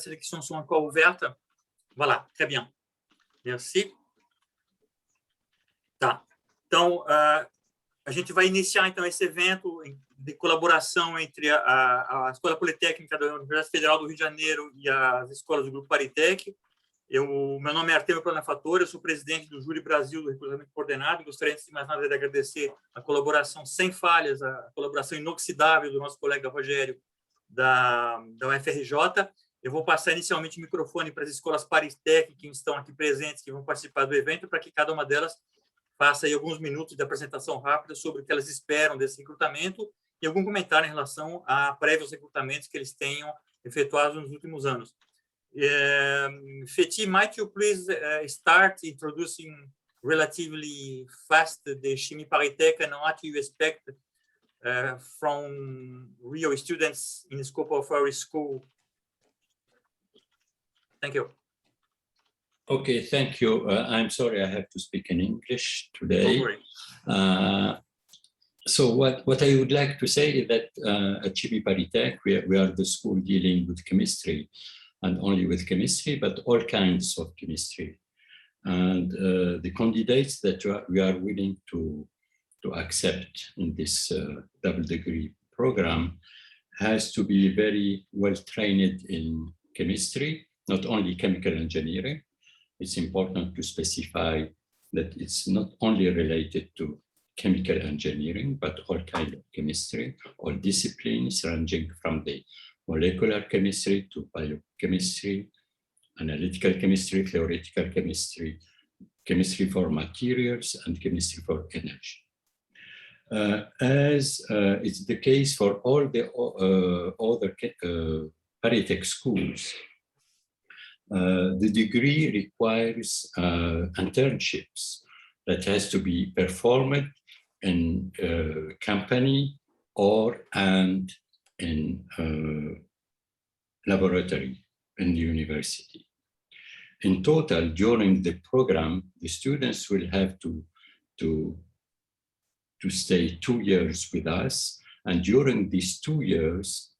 sélections sont encore ouvertes. Voilà, très bien. Merci. Tá. Então, a gente vai iniciar, então, esse evento de colaboração entre a Escola Politécnica da Universidade Federal do Rio de Janeiro e as escolas do Grupo Paritec. Meu nome é Artemio Planafatore, eu sou presidente do Júri Brasil do Recrutamento Coordenado. Gostaria, antes de mais nada, de agradecer a colaboração sem falhas, a colaboração inoxidável do nosso colega Rogério, da UFRJ. Eu vou passar inicialmente o microfone para as escolas Paritec que estão aqui presentes, que vão participar do evento, para que cada uma delas faça aí alguns minutos de apresentação rápida sobre o que elas esperam desse recrutamento e algum comentário em relação a prévios recrutamentos que eles tenham efetuado nos últimos anos. Fethi, might you please start introducing relatively fast the Chimie Paritech and what you expect from real students in the scope of our school? Thank you. Okay, thank you. I'm sorry I have to speak in English today. Don't worry. So what I would like to say is that at Chimie Paritech, we are the school dealing with chemistry, and only with chemistry, but all kinds of chemistry. And the candidates that we are willing to accept in this double degree program has to be very well trained in chemistry, not only chemical engineering. It's important to specify that it's not only related to chemical engineering, but all kinds of chemistry, all disciplines ranging from the molecular chemistry to biochemistry, analytical chemistry, theoretical chemistry, chemistry for materials, and chemistry for energy. As it's the case for all the other Paritech schools, the degree requires internships that has to be performed in a company and in laboratory in the university. In total, during the program, the students will have to stay 2 years with us, and during these 2 years,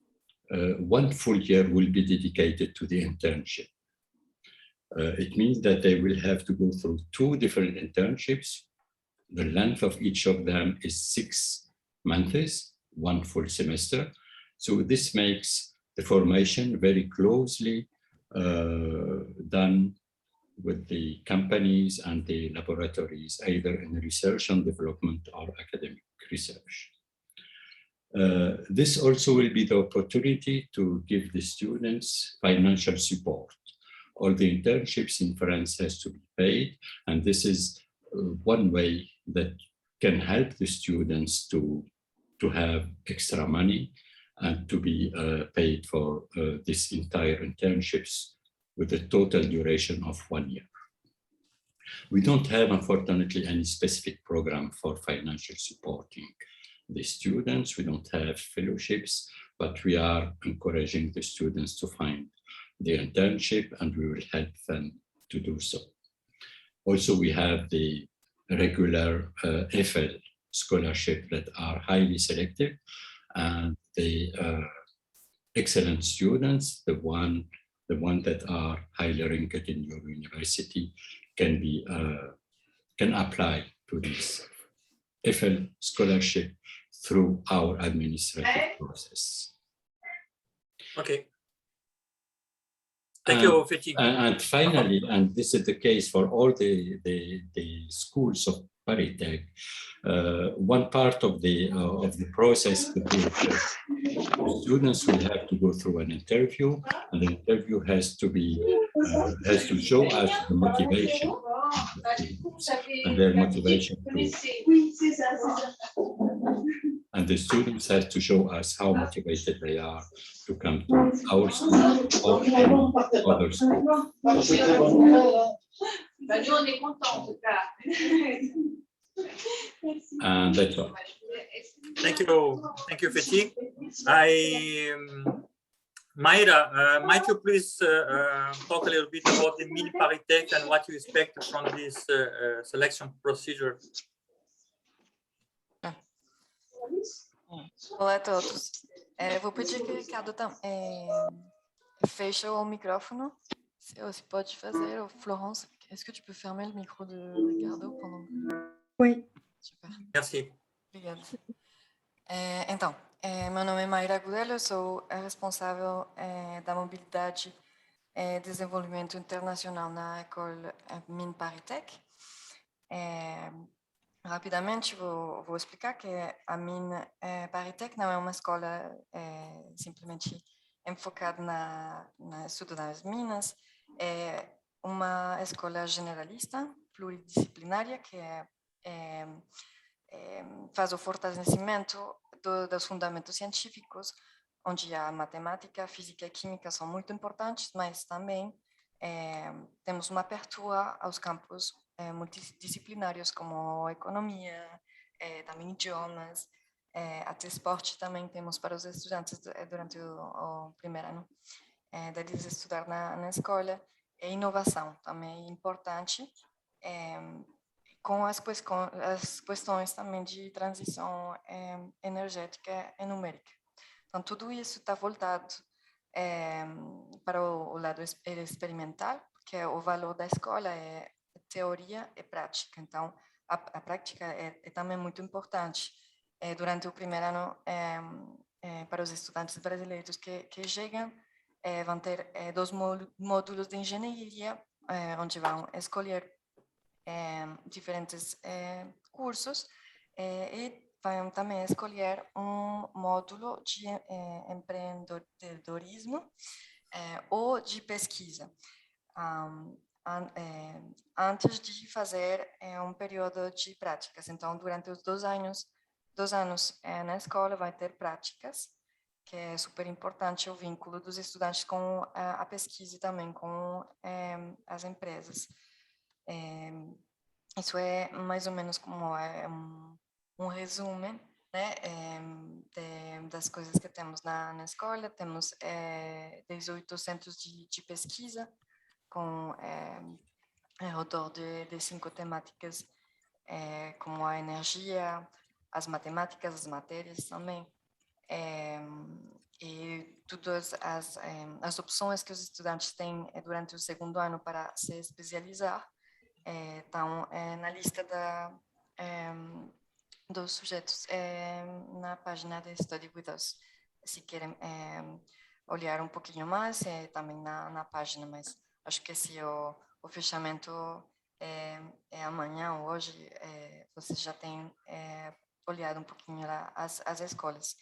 1 full year will be dedicated to the internship. It means that they will have to go through 2 different internships. The length of each of them is 6 months, 1 full semester. So this makes the formation very closely done with the companies and the laboratories, either in research and development or academic research. This also will be the opportunity to give the students financial support. All the internships in France has to be paid, and this is one way that can help the students to have extra money and to be paid for this entire internships with a total duration of 1 year. We don't have, unfortunately, any specific program for financial supporting the students. We don't have fellowships, but we are encouraging the students to find the internship, and we will help them to do so. Also, we have the regular EFL scholarship that are highly selective, and the excellent students, the one that are highly ranked in your university, can apply to this EFL scholarship through our administrative process. Okay. Thank you, Fethi. And finally, and this is the case for all the schools of Paritech, one part of the process could be students will have to go through an interview, and the interview has to show us the motivation and their motivation and the students have to show us how motivated they are to come to our school or any other school. And that's all. Thank you, Fethi. Mayra, might you please talk a little bit about the Mini Paritech and what you expect from this selection procedure? Olá a todos. Vou pedir que o Ricardo fecha o microfone. Se pode fazer, Florence, est-ce que tu peux fermer le micro de Ricardo pendant que... Oui. Super. Merci. Obrigada. Então, meu nome é Mayra Agudelo, eu sou responsável da mobilidade e desenvolvimento internacional na École Mines ParisTech. Rapidamente vou explicar que a Mines ParisTech não é uma escola simplesmente enfocada no estudo das minas, é uma escola generalista, pluridisciplinária, que faz o fortalecimento dos fundamentos científicos, onde a matemática, física e química são muito importantes, mas também temos uma abertura aos campos multidisciplinários, como economia, também idiomas, até esporte também temos para os estudantes durante o primeiro ano deles estudar na escola, e inovação também é importante, com as questões também de transição energética e numérica. Então, tudo isso está voltado para o lado experimental, porque o valor da escola é teoria e prática. Então, a prática é também muito importante. Durante o primeiro ano, para os estudantes brasileiros que chegam, vão ter 2 módulos de engenharia, onde vão escolher diferentes cursos e vão também escolher um módulo de empreendedorismo ou de pesquisa, antes de fazer um período de práticas. Então, durante os 2 anos na escola vai ter práticas, que é super importante o vínculo dos estudantes com a pesquisa e também com as empresas. Isso é mais ou menos como um resumo, né, das coisas que temos na escola. Temos 18 centros de pesquisa com ao redor de 5 temáticas, como a energia, as matemáticas, as matérias também, e todas as opções que os estudantes têm durante o segundo ano para se especializar estão na lista dos sujeitos na página de Study With Us. Se querem olhar um pouquinho mais, também na página, mas acho que se o fechamento é amanhã ou hoje, vocês já têm olhado um pouquinho lá as escolas.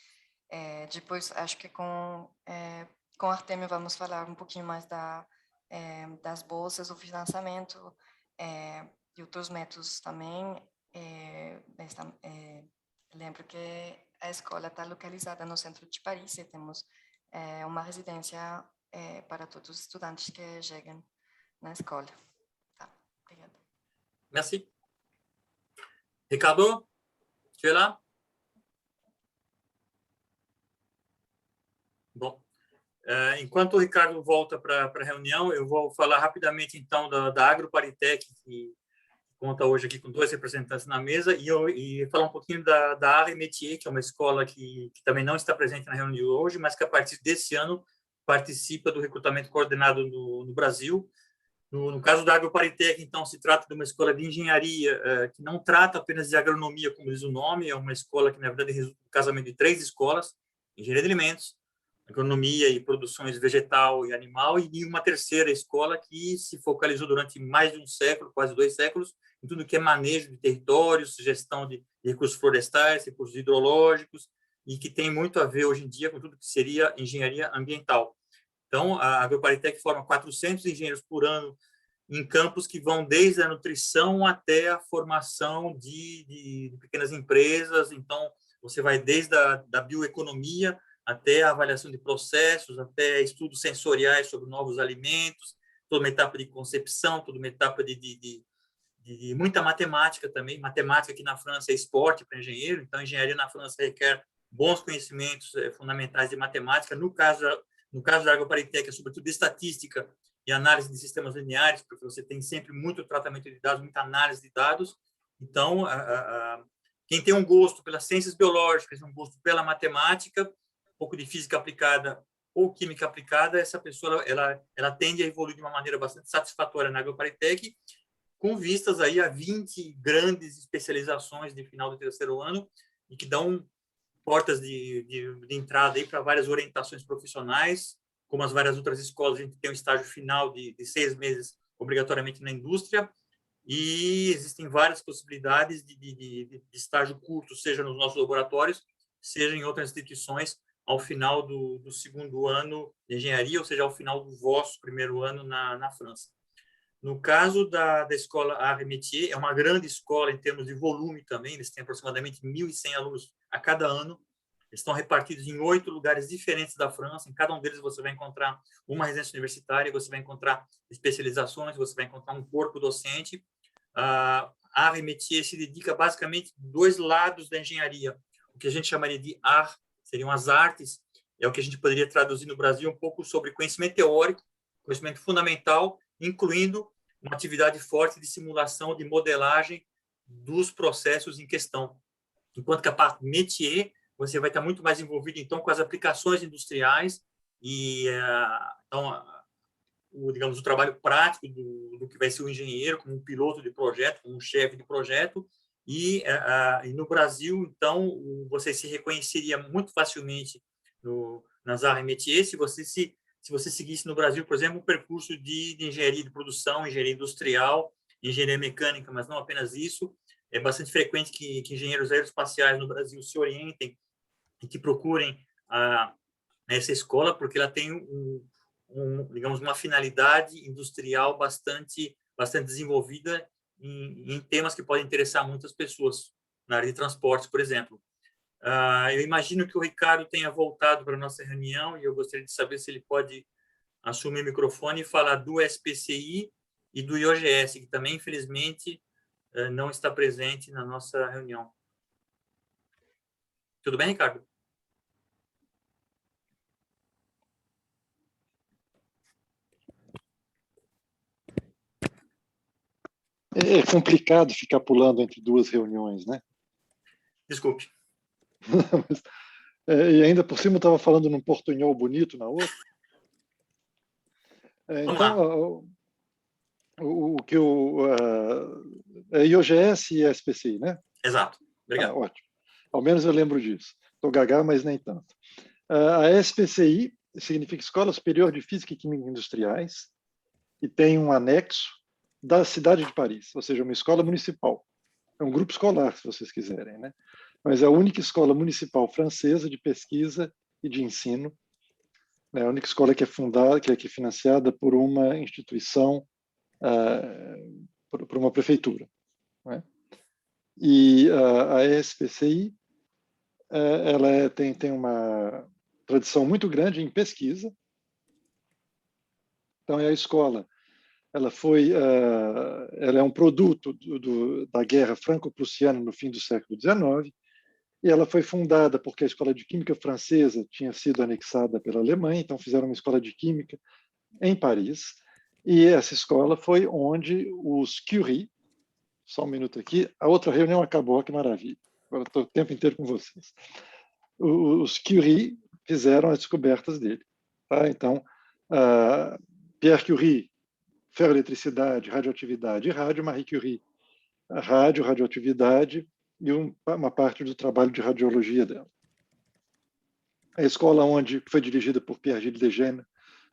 Depois, acho que com Artemio vamos falar um pouquinho mais das bolsas, do financiamento, e outros métodos também. Lembro que a escola está localizada no centro de Paris e temos uma residência para todos os estudantes que chegam na escola. Tá, obrigada. Merci. Ricardo, tu es là? Bom, enquanto o Ricardo volta para a reunião, eu vou falar rapidamente, então, da AgroParisTech, que conta hoje aqui com 2 representantes na mesa, e falar um pouquinho da Arts et Métiers, que é uma escola que também não está presente na reunião de hoje, mas que, a partir desse ano, participa do recrutamento coordenado no Brasil. No caso da AgroParisTech, então, se trata de uma escola de engenharia que não trata apenas de agronomia, como diz o nome, é uma escola que, na verdade, resulta do casamento de 3 escolas: engenharia de alimentos, agronomia e produções vegetal e animal, e uma terceira escola que se focalizou durante mais de um século, quase 2 séculos, em tudo que é manejo de territórios, gestão de recursos florestais, recursos hidrológicos, e que tem muito a ver hoje em dia com tudo que seria engenharia ambiental. Então, a AgroParisTech forma 400 engenheiros por ano em campos que vão desde a nutrição até a formação de pequenas empresas. Então, você vai desde da bioeconomia até a avaliação de processos, até estudos sensoriais sobre novos alimentos, toda uma etapa de concepção, toda uma etapa de muita matemática também. Matemática aqui na França é esporte para engenheiro, então a engenharia na França requer bons conhecimentos fundamentais de matemática. No caso da AgroParisTech, é sobretudo de estatística e análise de sistemas lineares, porque você tem sempre muito tratamento de dados, muita análise de dados. Então, quem tem um gosto pelas ciências biológicas, um gosto pela matemática, um pouco de física aplicada, ou química aplicada, essa pessoa ela tende a evoluir de uma maneira bastante satisfatória na AgroParisTech, com vistas aí a 20 grandes especializações de final do terceiro ano e que dão portas de entrada aí para várias orientações profissionais, como as várias outras escolas, a gente tem um estágio final de 6 meses obrigatoriamente na indústria, e existem várias possibilidades de estágio curto, seja nos nossos laboratórios, seja em outras instituições, ao final do segundo ano de engenharia, ou seja, ao final do vosso primeiro ano na França. No caso da escola Arts et Métiers, é uma grande escola em termos de volume também, eles têm aproximadamente 1.100 alunos a cada ano, eles estão repartidos em 8 lugares diferentes da França, em cada um deles você vai encontrar uma residência universitária, você vai encontrar especializações, você vai encontrar um corpo docente. A Arts et Métiers se dedica basicamente a 2 lados da engenharia, o que a gente chamaria de art, seriam as artes, é o que a gente poderia traduzir no Brasil um pouco sobre conhecimento teórico, conhecimento fundamental, incluindo uma atividade forte de simulação, de modelagem dos processos em questão. Enquanto que a parte métier, você vai estar muito mais envolvido, então, com as aplicações industriais e, então, digamos, o trabalho prático do que vai ser o engenheiro, como um piloto de projeto, como um chefe de projeto. E no Brasil, então, você se reconheceria muito facilmente nas Arts et Métiers se você seguisse no Brasil, por exemplo, um percurso de engenharia de produção, engenharia industrial, engenharia mecânica, mas não apenas isso. É bastante frequente que engenheiros aeroespaciais no Brasil se orientem e que procurem essa escola, porque ela tem digamos, uma finalidade industrial bastante desenvolvida em temas que podem interessar muitas pessoas, na área de transportes, por exemplo. Eu imagino que o Ricardo tenha voltado para a nossa reunião e eu gostaria de saber se ele pode assumir o microfone e falar do SPCI e do IOGS, que também, infelizmente, não está presente na nossa reunião. Tudo bem, Ricardo? É complicado ficar pulando entre 2 reuniões, né? Desculpe. E ainda por cima eu estava falando num portunhol bonito na outra. Então, o que é IOGS e SPCI, né? Exato. Obrigado. Ótimo. Ao menos eu lembro disso. Estou gaga, mas nem tanto. A SPCI significa Escola Superior de Física e Química Industriais e tem um anexo da cidade de Paris, ou seja, uma escola municipal. É um grupo escolar, se vocês quiserem, né? Mas é a única escola municipal francesa de pesquisa e de ensino. É a única escola que é fundada, que é financiada por uma instituição, por uma prefeitura, né? E a SPCI ela tem uma tradição muito grande em pesquisa. Então, a escola ela é um produto da Guerra Franco-Prussiana no fim do século XIX, e ela foi fundada porque a Escola de Química Francesa tinha sido anexada pela Alemanha, então fizeram uma escola de Química em Paris, e essa escola foi onde os Curie, só um minuto aqui, a outra reunião acabou, que maravilha, agora estou o tempo inteiro com vocês. Os Curie fizeram as descobertas dele. Tá? Então, Pierre Curie, ferroeletricidade, radioatividade e rádio, Marie Curie, rádio, radioatividade e uma parte do trabalho de radiologia dela. A escola onde foi dirigida por Pierre-Gilles Lejeune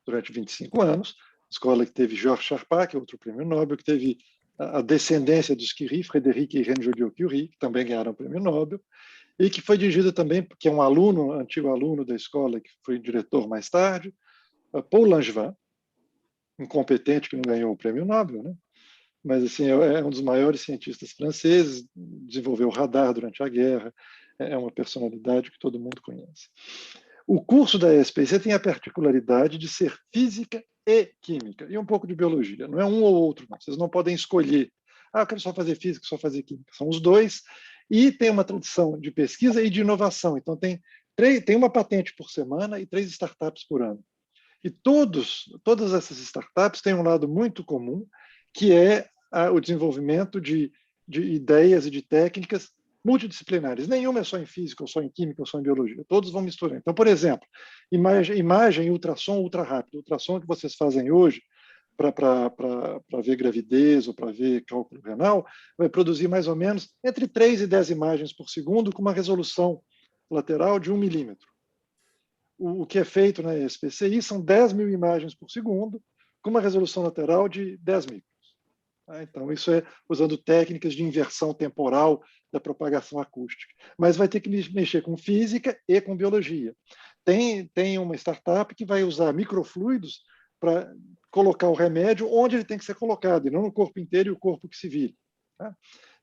durante 25 anos, escola que teve Georges Charpak, outro prêmio Nobel, que teve a descendência dos Curie, Frédéric e Irène Joliot-Curie, que também ganharam o prêmio Nobel, e que foi dirigida também, porque é um antigo aluno da escola, que foi diretor mais tarde, Paul Langevin, incompetente que não ganhou o prêmio Nobel, né? Mas assim, é um dos maiores cientistas franceses, desenvolveu radar durante a guerra, é uma personalidade que todo mundo conhece. O curso da SPC tem a particularidade de ser física e química, e um pouco de biologia, não é um ou outro, não. Vocês não podem escolher, eu quero só fazer física, só fazer química, são os dois, e tem uma tradição de pesquisa e de inovação, então tem uma patente por semana e 3 startups por ano. E todas essas startups têm um lado muito comum, que é o desenvolvimento de ideias e de técnicas multidisciplinares. Nenhuma é só em física, ou só em química, ou só em biologia. Todos vão misturar. Então, por exemplo, imagem ultrassom ultra rápido. O ultrassom que vocês fazem hoje para ver gravidez ou para ver cálculo renal, vai produzir mais ou menos entre 3 e 10 imagens por segundo com uma resolução lateral de 1 milímetro. O que é feito na ESPCI são 10 mil imagens por segundo com uma resolução lateral de 10 microns. Então, isso é usando técnicas de inversão temporal da propagação acústica. Mas vai ter que mexer com física e com biologia. Tem uma startup que vai usar microfluidos para colocar o remédio onde ele tem que ser colocado, e não no corpo inteiro e o corpo que se vire.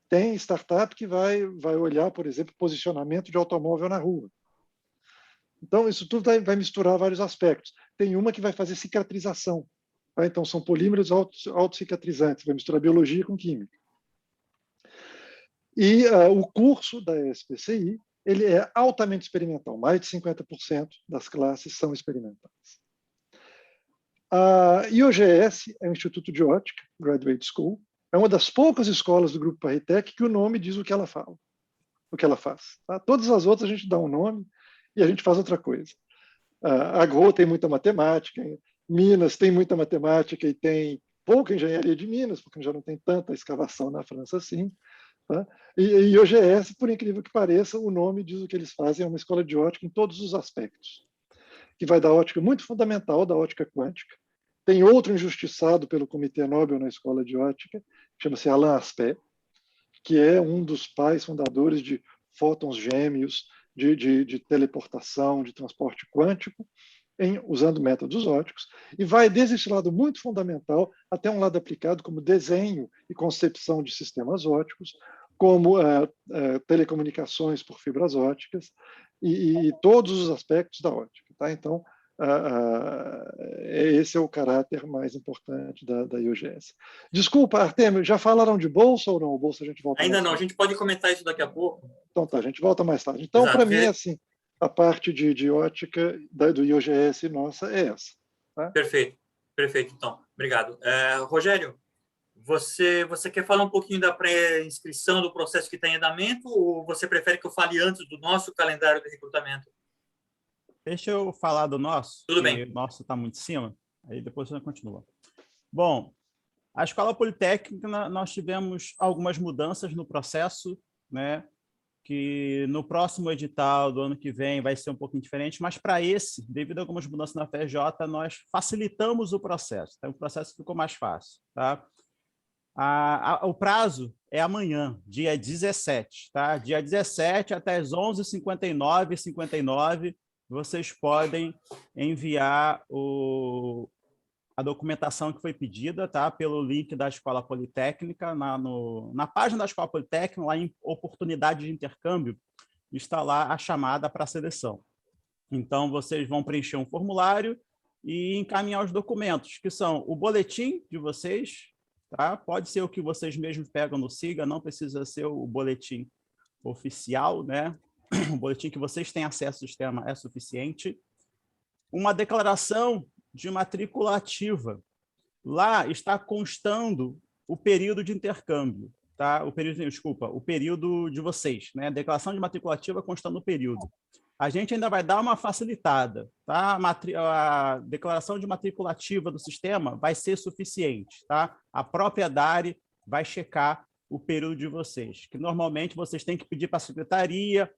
Tem startup que vai olhar, por exemplo, posicionamento de automóvel na rua. Então, isso tudo vai misturar vários aspectos. Tem uma que vai fazer cicatrização. Então, são polímeros autocicatrizantes, vai misturar biologia com química. E o curso da ESPCI, ele é altamente experimental. Mais de 50% das classes são experimentais. A IOGS é o Instituto de Ótica, Graduate School. É uma das poucas escolas do Grupo Parritech que o nome diz o que ela fala, o que ela faz. Tá? Todas as outras a gente dá um nome e a gente faz outra coisa. A GRO tem muita matemática, Minas tem muita matemática e tem pouca engenharia de Minas, porque já não tem tanta escavação na França assim. Tá? E IOGS, por incrível que pareça, o nome diz o que eles fazem, é uma escola de ótica em todos os aspectos, que vai da ótica muito fundamental, da ótica quântica. Tem outro injustiçado pelo Comitê Nobel na escola de ótica, chama-se Alain Aspect, que é um dos pais fundadores de fótons gêmeos, de teleportação, de transporte quântico, usando métodos óticos, e vai desde esse lado muito fundamental até um lado aplicado como desenho e concepção de sistemas óticos, como telecomunicações por fibras óticas e todos os aspectos da ótica. Tá? Então, esse é o caráter mais importante da IOGS. Desculpa, Artemio, já falaram de bolsa ou não? O bolsa a gente volta Ainda mais não, tarde. a gente pode comentar isso daqui a pouco. Então tá, a gente volta mais tarde. Então, para mim, assim, a parte de ótica do IOGS nossa é essa. Tá? Perfeito, perfeito, então. Obrigado. Rogério, você quer falar um pouquinho da pré-inscrição do processo que está em andamento ou você prefere que eu fale antes do nosso calendário de recrutamento? Deixa eu falar do nosso, Tudo que bem. o nosso está muito em cima, aí depois você continua. Bom, a Escola Politécnica, nós tivemos algumas mudanças no processo, né? Que no próximo edital do ano que vem vai ser um pouquinho diferente, mas para esse, devido a algumas mudanças na FRJ, nós facilitamos o processo, então o processo ficou mais fácil. Tá? O prazo é amanhã, dia 17. Tá? Dia 17 até as 11h59, vocês podem enviar a documentação que foi pedida, tá? Pelo link da Escola Politécnica, na página da Escola Politécnica, lá em oportunidade de intercâmbio, está lá a chamada para a seleção. Então, vocês vão preencher um formulário e encaminhar os documentos, que são o boletim de vocês, tá? Pode ser o que vocês mesmos pegam no SIGA, não precisa ser o boletim oficial, né? O boletim que vocês têm acesso ao sistema é suficiente. Uma declaração de matrícula ativa. Lá está constando o período de intercâmbio, tá? O período de vocês, né? Declaração de matrícula ativa constando o período. A gente ainda vai dar uma facilitada, tá? A declaração de matrícula ativa do sistema vai ser suficiente, tá? A própria DARE vai checar o período de vocês, que normalmente vocês têm que pedir para a secretaria,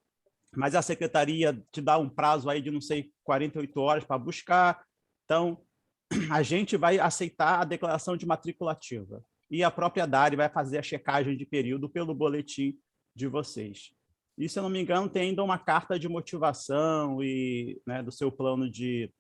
mas a secretaria te dá um prazo aí de, não sei, 48 horas para buscar. Então, a gente vai aceitar a declaração de matrícula ativa e a própria DARE vai fazer a checagem de período pelo boletim de vocês. E, se eu não me engano, tem ainda uma carta de motivação e, né, do seu plano de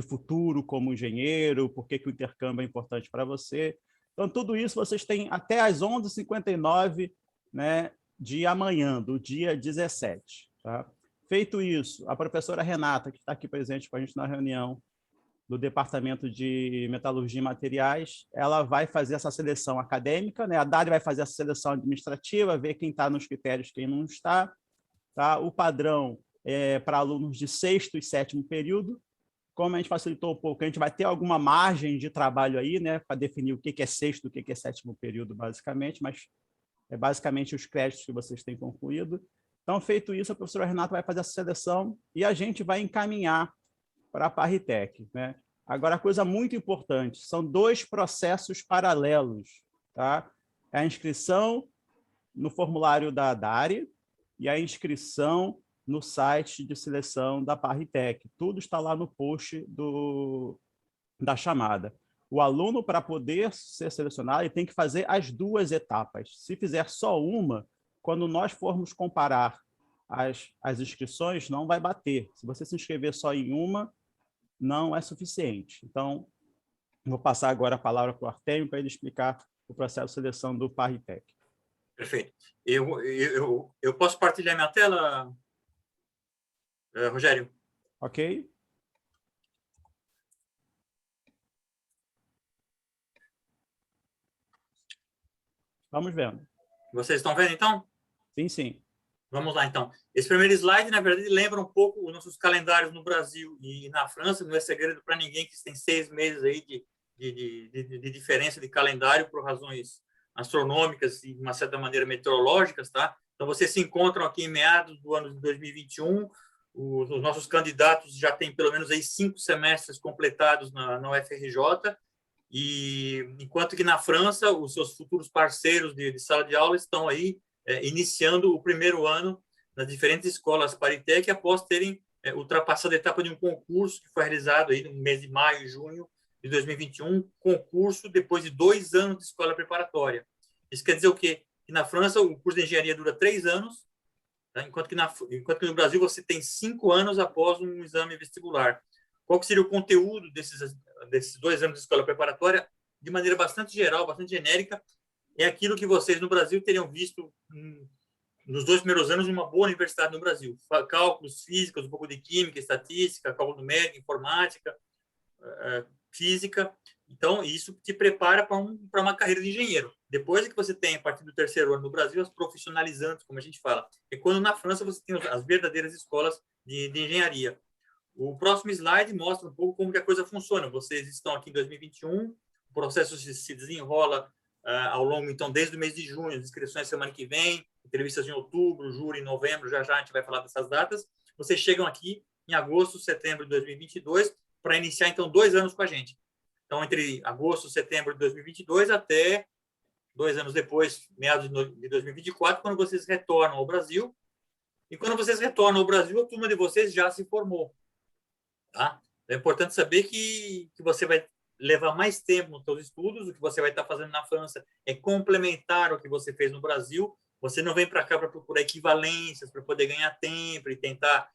futuro como engenheiro, por que o intercâmbio é importante para você. Então, tudo isso vocês têm até às 11h59, né, de amanhã, do dia 17. Tá? Feito isso, a professora Renata, que está aqui presente com a gente na reunião do Departamento de Metalurgia e Materiais, ela vai fazer essa seleção acadêmica, né? A DARE vai fazer essa seleção administrativa, ver quem está nos critérios, quem não está. Tá? O padrão é para alunos de 6º e 7º período. Como a gente facilitou um pouco, a gente vai ter alguma margem de trabalho aí, né, para definir o que é 6º, o que é 7º período, basicamente, mas é basicamente os créditos que vocês têm concluído. Então, feito isso, a professora Renata vai fazer essa seleção e a gente vai encaminhar para a Parritec, né? Agora, a coisa muito importante, são 2 processos paralelos, tá? A inscrição no formulário da DARE e a inscrição no site de seleção da Parritec. Tudo está lá no post da chamada. O aluno, para poder ser selecionado, ele tem que fazer as 2 etapas. Se fizer só uma, quando nós formos comparar as inscrições, não vai bater. Se você se inscrever só em uma, não é suficiente. Então, vou passar agora a palavra para o Artemio para ele explicar o processo de seleção do Parritec. Perfeito. Eu posso partilhar minha tela, Rogério? Ok? Vamos vendo. Vocês estão vendo, então? Sim, sim. Vamos lá, então. Esse primeiro slide, na verdade, lembra um pouco os nossos calendários no Brasil e na França. Não é segredo para ninguém que tem 6 meses aí de diferença de calendário por razões astronômicas e, de uma certa maneira, meteorológicas, tá? Então, vocês se encontram aqui em meados do ano de 2021. Os nossos candidatos já têm pelo menos aí 5 semestres completados na UFRJ. E enquanto que na França, os seus futuros parceiros de sala de aula estão aí iniciando o primeiro ano nas diferentes escolas Parritec, após terem ultrapassado a etapa de um concurso que foi realizado aí no mês de maio e junho de 2021, concurso depois de 2 anos de escola preparatória. Isso quer dizer o quê? Que na França o curso de engenharia dura 3 anos, tá? enquanto que no Brasil você tem 5 anos após um exame vestibular. Qual que seria o conteúdo desses 2 anos de escola preparatória? De maneira bastante geral, bastante genérica, é aquilo que vocês no Brasil teriam visto nos 2 primeiros anos de uma boa universidade no Brasil. Cálculos físicos, um pouco de química, estatística, cálculo numérico, informática, física. Então, isso te prepara para uma carreira de engenheiro. Depois que você tem, a partir do 3º ano no Brasil, as profissionalizantes, como a gente fala. É quando na França você tem as verdadeiras escolas de engenharia. O próximo slide mostra um pouco como que a coisa funciona. Vocês estão aqui em 2021, o processo se desenrola ao longo, então, desde o mês de junho, as inscrições semana que vem, entrevistas em outubro, júri em novembro, já a gente vai falar dessas datas. Vocês chegam aqui em agosto, setembro de 2022, para iniciar, então, 2 anos com a gente. Então, entre agosto e setembro de 2022 até 2 anos depois, meados de 2024, quando vocês retornam ao Brasil. E quando vocês retornam ao Brasil, a turma de vocês já se formou. Tá? É importante saber que você vai levar mais tempo nos seus estudos. O que você vai estar fazendo na França é complementar o que você fez no Brasil. Você não vem para cá para procurar equivalências, para poder ganhar tempo e tentar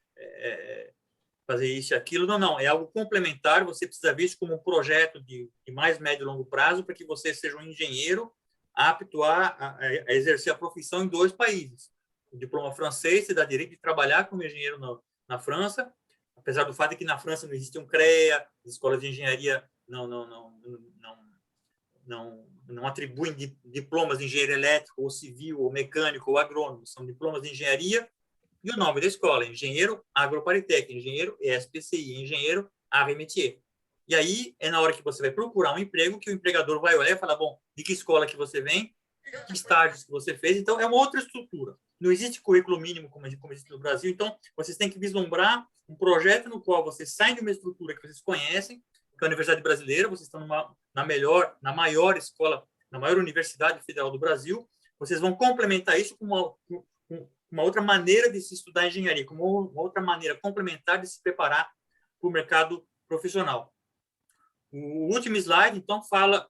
fazer isso e aquilo. Não. É algo complementar. Você precisa ver isso como um projeto de mais médio e longo prazo para que você seja um engenheiro apto a exercer a profissão em 2 países. O diploma francês te dá direito de trabalhar como engenheiro na França, apesar do fato de que na França não existe um CREA, as escolas de engenharia não atribuem diplomas de engenheiro elétrico, ou civil, ou mecânico, ou agrônomo. São diplomas de engenharia e o nome da escola, Engenheiro Agroparitec, Engenheiro ESPCI, Engenheiro Ave Métier. E aí é na hora que você vai procurar um emprego que o empregador vai olhar e falar, bom, de que escola que você vem, que estágios que você fez. Então, é uma outra estrutura. Não existe currículo mínimo como existe no Brasil. Então, vocês têm que vislumbrar um projeto no qual vocês saem de uma estrutura que vocês conhecem, que é a Universidade Brasileira. Vocês estão na maior escola, na maior universidade federal do Brasil. Vocês vão complementar isso com uma outra maneira de se estudar engenharia, com uma outra maneira complementar de se preparar para o mercado profissional. O último slide, então, fala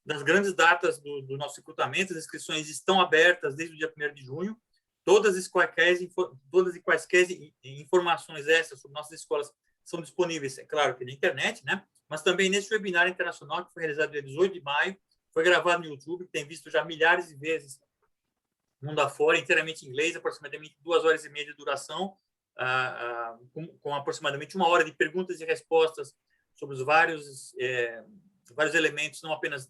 das grandes datas do nosso recrutamento. As inscrições estão abertas desde o dia 1º de junho. Todas e quaisquer informações extras sobre nossas escolas são disponíveis, é claro, que na internet, né? Mas também nesse webinar internacional que foi realizado dia 18 de maio, foi gravado no YouTube, tem visto já milhares de vezes mundo afora, inteiramente em inglês, aproximadamente 2 horas e meia de duração, com aproximadamente 1 hora de perguntas e respostas sobre os vários elementos, não apenas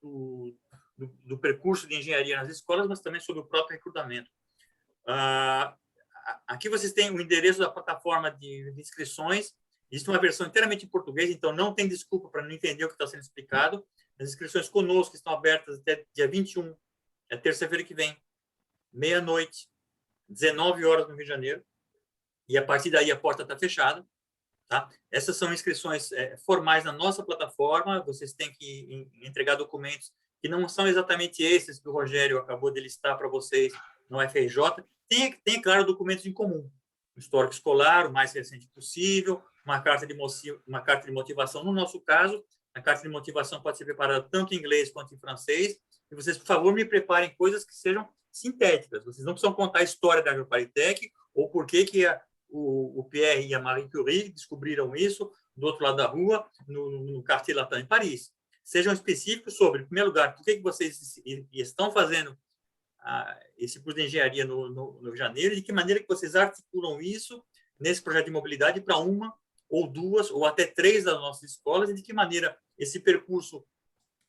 do percurso de engenharia nas escolas, mas também sobre o próprio recrutamento. Aqui vocês têm o endereço da plataforma de inscrições. Existe uma versão inteiramente em português, então não tem desculpa para não entender o que está sendo explicado. As inscrições conosco estão abertas até dia 21 é terça-feira que vem, meia-noite, 19 horas no Rio de Janeiro, e a partir daí a porta está fechada. Tá? Essas são inscrições formais na nossa plataforma, vocês têm que entregar documentos que não são exatamente esses que o Rogério acabou de listar para vocês no FRJ. Tem, claro, documentos em comum, o histórico escolar, o mais recente possível, uma carta de motivação. No nosso caso, a carta de motivação pode ser preparada tanto em inglês quanto em francês, e vocês, por favor, me preparem coisas que sejam sintéticas. Vocês não precisam contar a história da Agroparitec ou por que o Pierre e a Marie Curie descobriram isso do outro lado da rua, no Quartier Latin, em Paris. Sejam específicos sobre, em primeiro lugar, por que vocês estão fazendo esse curso de engenharia no Rio de Janeiro, e de que maneira que vocês articulam isso nesse projeto de mobilidade para uma ou duas ou até 3 das nossas escolas, e de que maneira esse percurso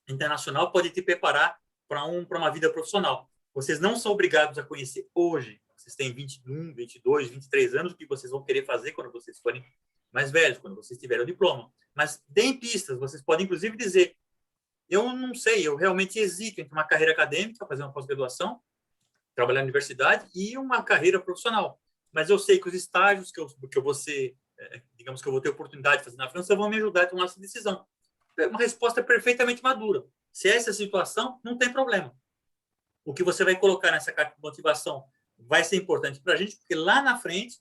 internacional pode te preparar para uma vida profissional. Vocês não são obrigados a conhecer hoje. Vocês têm 21, 22, 23 anos, o que vocês vão querer fazer quando vocês forem mais velhos, quando vocês tiverem o diploma. Mas deem pistas, vocês podem, inclusive, dizer: eu não sei, eu realmente hesito entre uma carreira acadêmica, fazer uma pós-graduação, trabalhar na universidade, e uma carreira profissional. Mas eu sei que os estágios que eu vou ser, digamos que eu vou ter oportunidade de fazer na França, vão me ajudar a tomar essa decisão. É uma resposta perfeitamente madura. Se é essa a situação, não tem problema. O que você vai colocar nessa carta de motivação vai ser importante para a gente, porque lá na frente,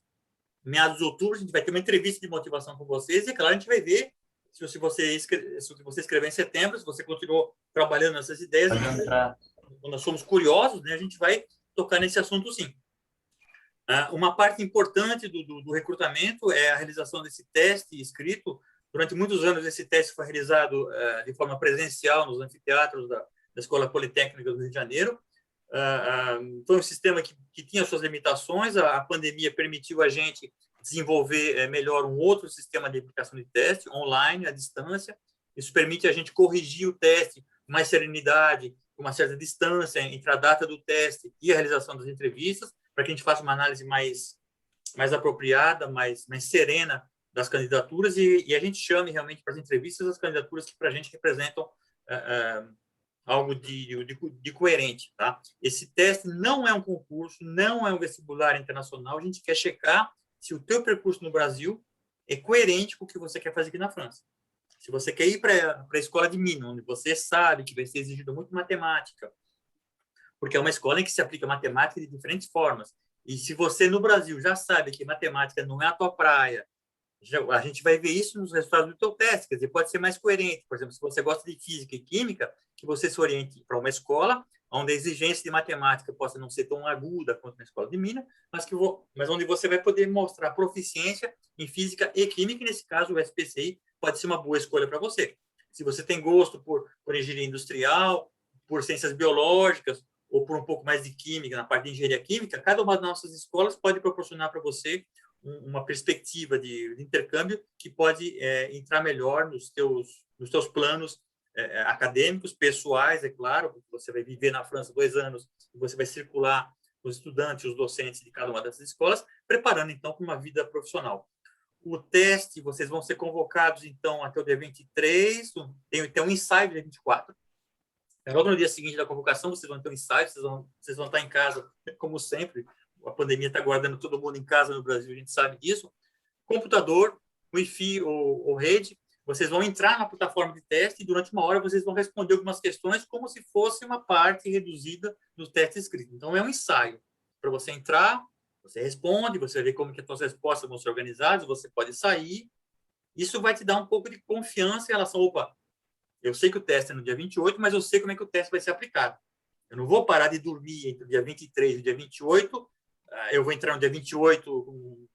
meados de outubro, a gente vai ter uma entrevista de motivação com vocês, e, claro, a gente vai ver se você escreveu em setembro, se você continuou trabalhando nessas ideias. Quando nós somos curiosos, né, a gente vai tocar nesse assunto, sim. Uma parte importante do recrutamento é a realização desse teste escrito. Durante muitos anos, esse teste foi realizado de forma presencial nos anfiteatros da Escola Politécnica do Rio de Janeiro. Foi um sistema que tinha suas limitações. A pandemia permitiu a gente desenvolver melhor um outro sistema de aplicação de teste, online, à distância. Isso permite a gente corrigir o teste com mais serenidade, com uma certa distância entre a data do teste e a realização das entrevistas, para que a gente faça uma análise mais apropriada, mais serena das candidaturas, e a gente chame realmente para as entrevistas as candidaturas que para a gente representam algo de coerente. Tá? Esse teste não é um concurso, não é um vestibular internacional. A gente quer checar se o teu percurso no Brasil é coerente com o que você quer fazer aqui na França. Se você quer ir para a escola de Minas, onde você sabe que vai ser exigido muito matemática, porque é uma escola em que se aplica matemática de diferentes formas, e se você no Brasil já sabe que matemática não é a tua praia, a gente vai ver isso nos resultados do teu teste. Quer dizer, pode ser mais coerente. Por exemplo, se você gosta de física e química, que você se oriente para uma escola onde a exigência de matemática possa não ser tão aguda quanto na escola de Minas, mas onde você vai poder mostrar proficiência em física e química, e nesse caso o SPCI pode ser uma boa escolha para você. Se você tem gosto por engenharia industrial, por ciências biológicas, ou por um pouco mais de química, na parte de engenharia química, cada uma das nossas escolas pode proporcionar para você uma perspectiva de intercâmbio que pode entrar melhor nos teus planos acadêmicos, pessoais, é claro, porque você vai viver na França 2 anos e você vai circular os estudantes, os docentes de cada uma dessas escolas, preparando, então, para uma vida profissional. O teste, vocês vão ser convocados, então, até o dia 23, tem um ensaio dia 24. Logo no dia seguinte da convocação, vocês vão ter um ensaio, vocês vão estar em casa, como sempre. A pandemia está guardando todo mundo em casa no Brasil, a gente sabe disso. Computador, Wi-Fi ou rede, vocês vão entrar na plataforma de teste e durante uma hora vocês vão responder algumas questões como se fosse uma parte reduzida do teste escrito. Então, é um ensaio. Para você entrar, você responde, você vê como que as suas respostas vão ser organizadas, você pode sair. Isso vai te dar um pouco de confiança em relação, opa, eu sei que o teste é no dia 28, mas eu sei como é que o teste vai ser aplicado. Eu não vou parar de dormir entre o dia 23 e o dia 28, eu vou entrar no dia 28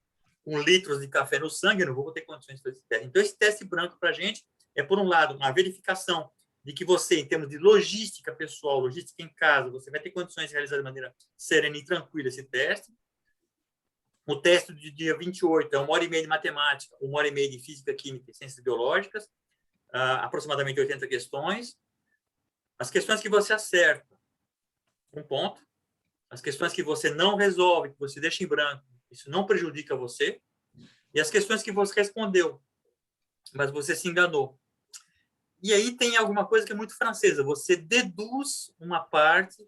com litros de café no sangue, eu não vou ter condições de fazer esse teste. Então, esse teste branco para a gente é, por um lado, uma verificação de que você, em termos de logística pessoal, logística em casa, você vai ter condições de realizar de maneira serena e tranquila esse teste. O teste do dia 28 é 1h30 de matemática, 1h30 de física, química e ciências biológicas, aproximadamente 80 questões. As questões que você acerta, 1 ponto. As questões que você não resolve, que você deixa em branco, isso não prejudica você. E as questões que você respondeu, mas você se enganou. E aí tem alguma coisa que é muito francesa. Você deduz uma parte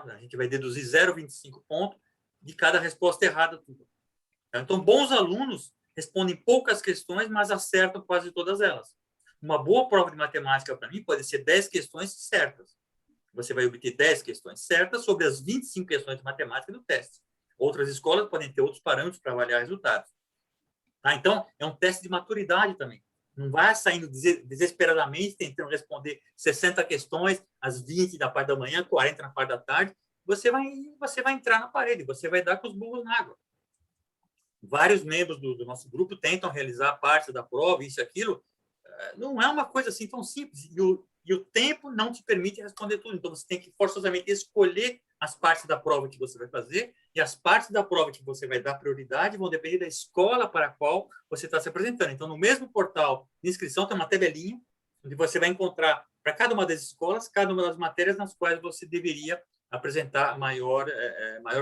Né? A gente vai deduzir 0,25 pontos de cada resposta errada. Então, bons alunos respondem poucas questões, mas acertam quase todas elas. Uma boa prova de matemática, para mim, pode ser 10 questões certas. Você vai obter 10 questões certas sobre as 25 questões de matemática do teste. Outras escolas podem ter outros parâmetros para avaliar resultados. Tá? Então, é um teste de maturidade também. Não vai saindo desesperadamente tentando responder 60 questões, às 20 da parte da manhã, 40 na parte da tarde. Você vai entrar na parede, você vai dar com os burros na água. Vários membros do nosso grupo tentam realizar parte da prova, isso e aquilo. Não é uma coisa assim tão simples. E o tempo não te permite responder tudo. Então, você tem que forçosamente escolher as partes da prova que você vai fazer, e as partes da prova que você vai dar prioridade vão depender da escola para a qual você está se apresentando. Então, no mesmo portal de inscrição tem uma tabelinha, onde você vai encontrar, para cada uma das escolas, cada uma das matérias nas quais você deveria apresentar maior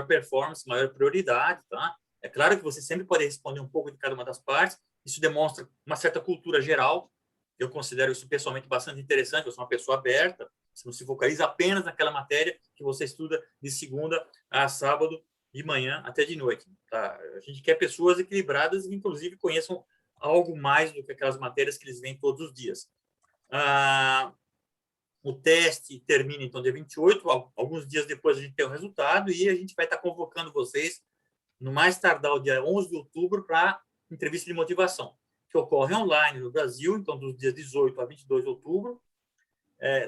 performance, maior prioridade. Tá? É claro que você sempre pode responder um pouco de cada uma das partes. Isso demonstra uma certa cultura geral. Eu considero isso pessoalmente bastante interessante. Eu sou uma pessoa aberta. Você não se focaliza apenas naquela matéria que você estuda de segunda a sábado, de manhã até de noite. Tá? A gente quer pessoas equilibradas e, inclusive, conheçam algo mais do que aquelas matérias que eles veem todos os dias. O teste termina, então, dia 28. Alguns dias depois a gente tem o resultado e a gente vai estar convocando vocês, no mais tardar, o dia 11 de outubro, para entrevista de motivação, que ocorre online no Brasil, então, dos dias 18 a 22 de outubro.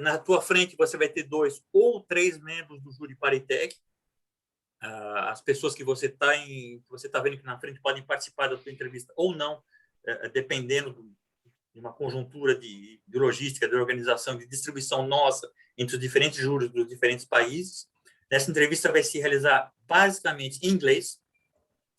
Na tua frente, você vai ter 2 ou 3 membros do júri Paritec. As pessoas que você está vendo aqui na frente podem participar da tua entrevista ou não, dependendo de uma conjuntura de logística, de organização, de distribuição nossa entre os diferentes júris dos diferentes países. Essa entrevista vai se realizar basicamente em inglês,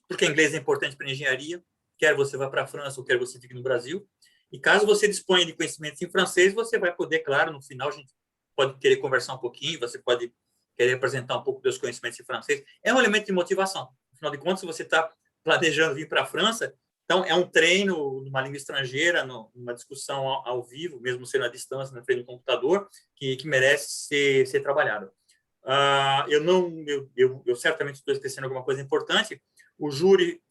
porque inglês é importante para a engenharia, quer você vá para a França ou quer você fique no Brasil. E caso você disponha de conhecimentos em francês, você vai poder, claro, no final a gente pode querer conversar um pouquinho, você pode querer apresentar um pouco dos conhecimentos em francês. É um elemento de motivação. Afinal de contas, se você está planejando vir para a França, então é um treino numa língua estrangeira, numa discussão ao vivo, mesmo sendo à distância, na frente do computador, que merece ser trabalhado. Eu certamente estou esquecendo alguma coisa importante. O júri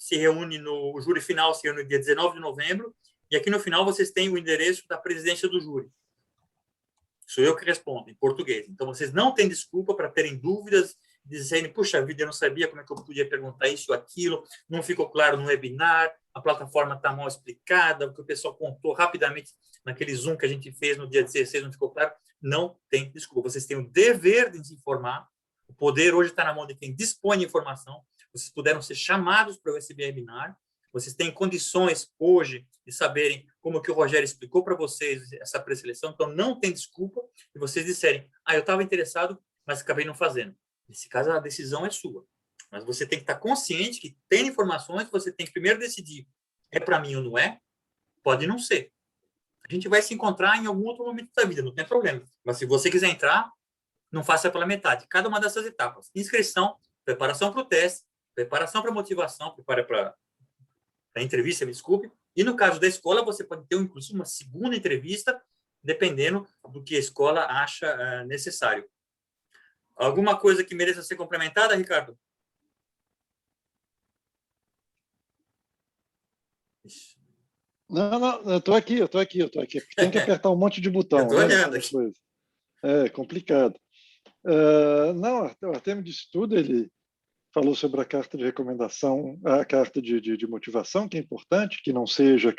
final se reúne no dia 19 de novembro, e aqui no final vocês têm o endereço da presidência do júri. Sou eu que respondo, em português. Então, vocês não têm desculpa para terem dúvidas, dizendo, puxa vida, eu não sabia como é que eu podia perguntar isso ou aquilo, não ficou claro no webinar, a plataforma está mal explicada, o que o pessoal contou rapidamente naquele Zoom que a gente fez no dia 16 não ficou claro. Não tem desculpa. Vocês têm o dever de se informar. O poder hoje está na mão de quem dispõe de informação. Vocês puderam ser chamados para esse webinar. Vocês têm condições hoje de saberem como que o Rogério explicou para vocês essa pré-seleção, então não tem desculpa de vocês disserem, eu estava interessado, mas acabei não fazendo. Nesse caso, a decisão é sua. Mas você tem que estar consciente que tem informações, você tem que primeiro decidir, é para mim ou não é? Pode não ser. A gente vai se encontrar em algum outro momento da vida, não tem problema. Mas se você quiser entrar, não faça pela metade. Cada uma dessas etapas. Inscrição, preparação para o teste, preparação para a motivação, prepara para a entrevista, me desculpe. E no caso da escola, você pode ter, inclusive, uma segunda entrevista, dependendo do que a escola acha necessário. Alguma coisa que mereça ser complementada, Ricardo? Não, eu estou aqui. Tem que apertar um monte de botão. Eu estou olhando aqui. É complicado. Não, o Artemio disse tudo, ele falou sobre a carta de recomendação, a carta de motivação, que é importante, que não sejam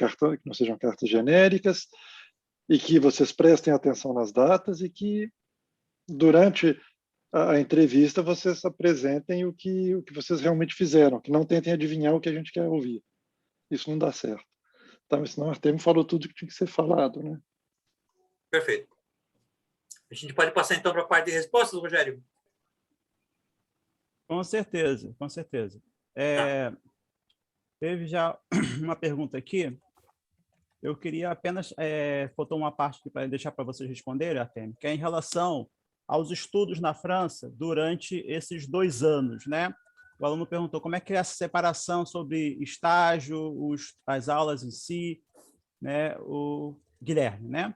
cartas genéricas, e que vocês prestem atenção nas datas e que, durante a entrevista, vocês apresentem o que vocês realmente fizeram, que não tentem adivinhar o que a gente quer ouvir. Isso não dá certo. Então, senão o Artemio falou tudo que tinha que ser falado, né? Perfeito. A gente pode passar, então, para a parte de respostas, Rogério? Com certeza, com certeza. Teve já uma pergunta aqui. Eu queria apenas faltou uma parte aqui para deixar para vocês responderem, Artemio, que é em relação aos estudos na França durante esses 2 anos, né? O aluno perguntou como é que é essa separação sobre estágio, as aulas em si, né? O Guilherme, né?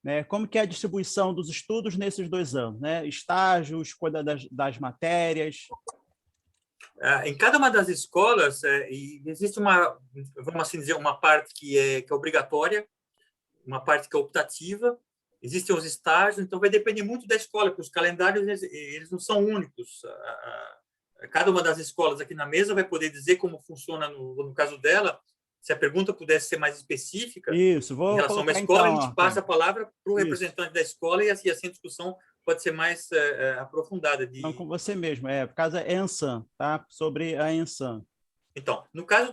né? Como que é a distribuição dos estudos nesses 2 anos, né? Estágio, escolha das matérias. Em cada uma das escolas existe vamos assim dizer, uma parte que é obrigatória, uma parte que é optativa, existem os estágios, então vai depender muito da escola, porque os calendários eles não são únicos. Cada uma das escolas aqui na mesa vai poder dizer como funciona no caso dela. Se a pergunta pudesse ser mais específica Isso, em relação a uma escola, então, a gente passa a palavra para o isso. representante da escola e assim a discussão pode ser mais aprofundada. Não, com você mesmo, por causa da ENSAM, tá? Sobre a ENSAM. Então, no caso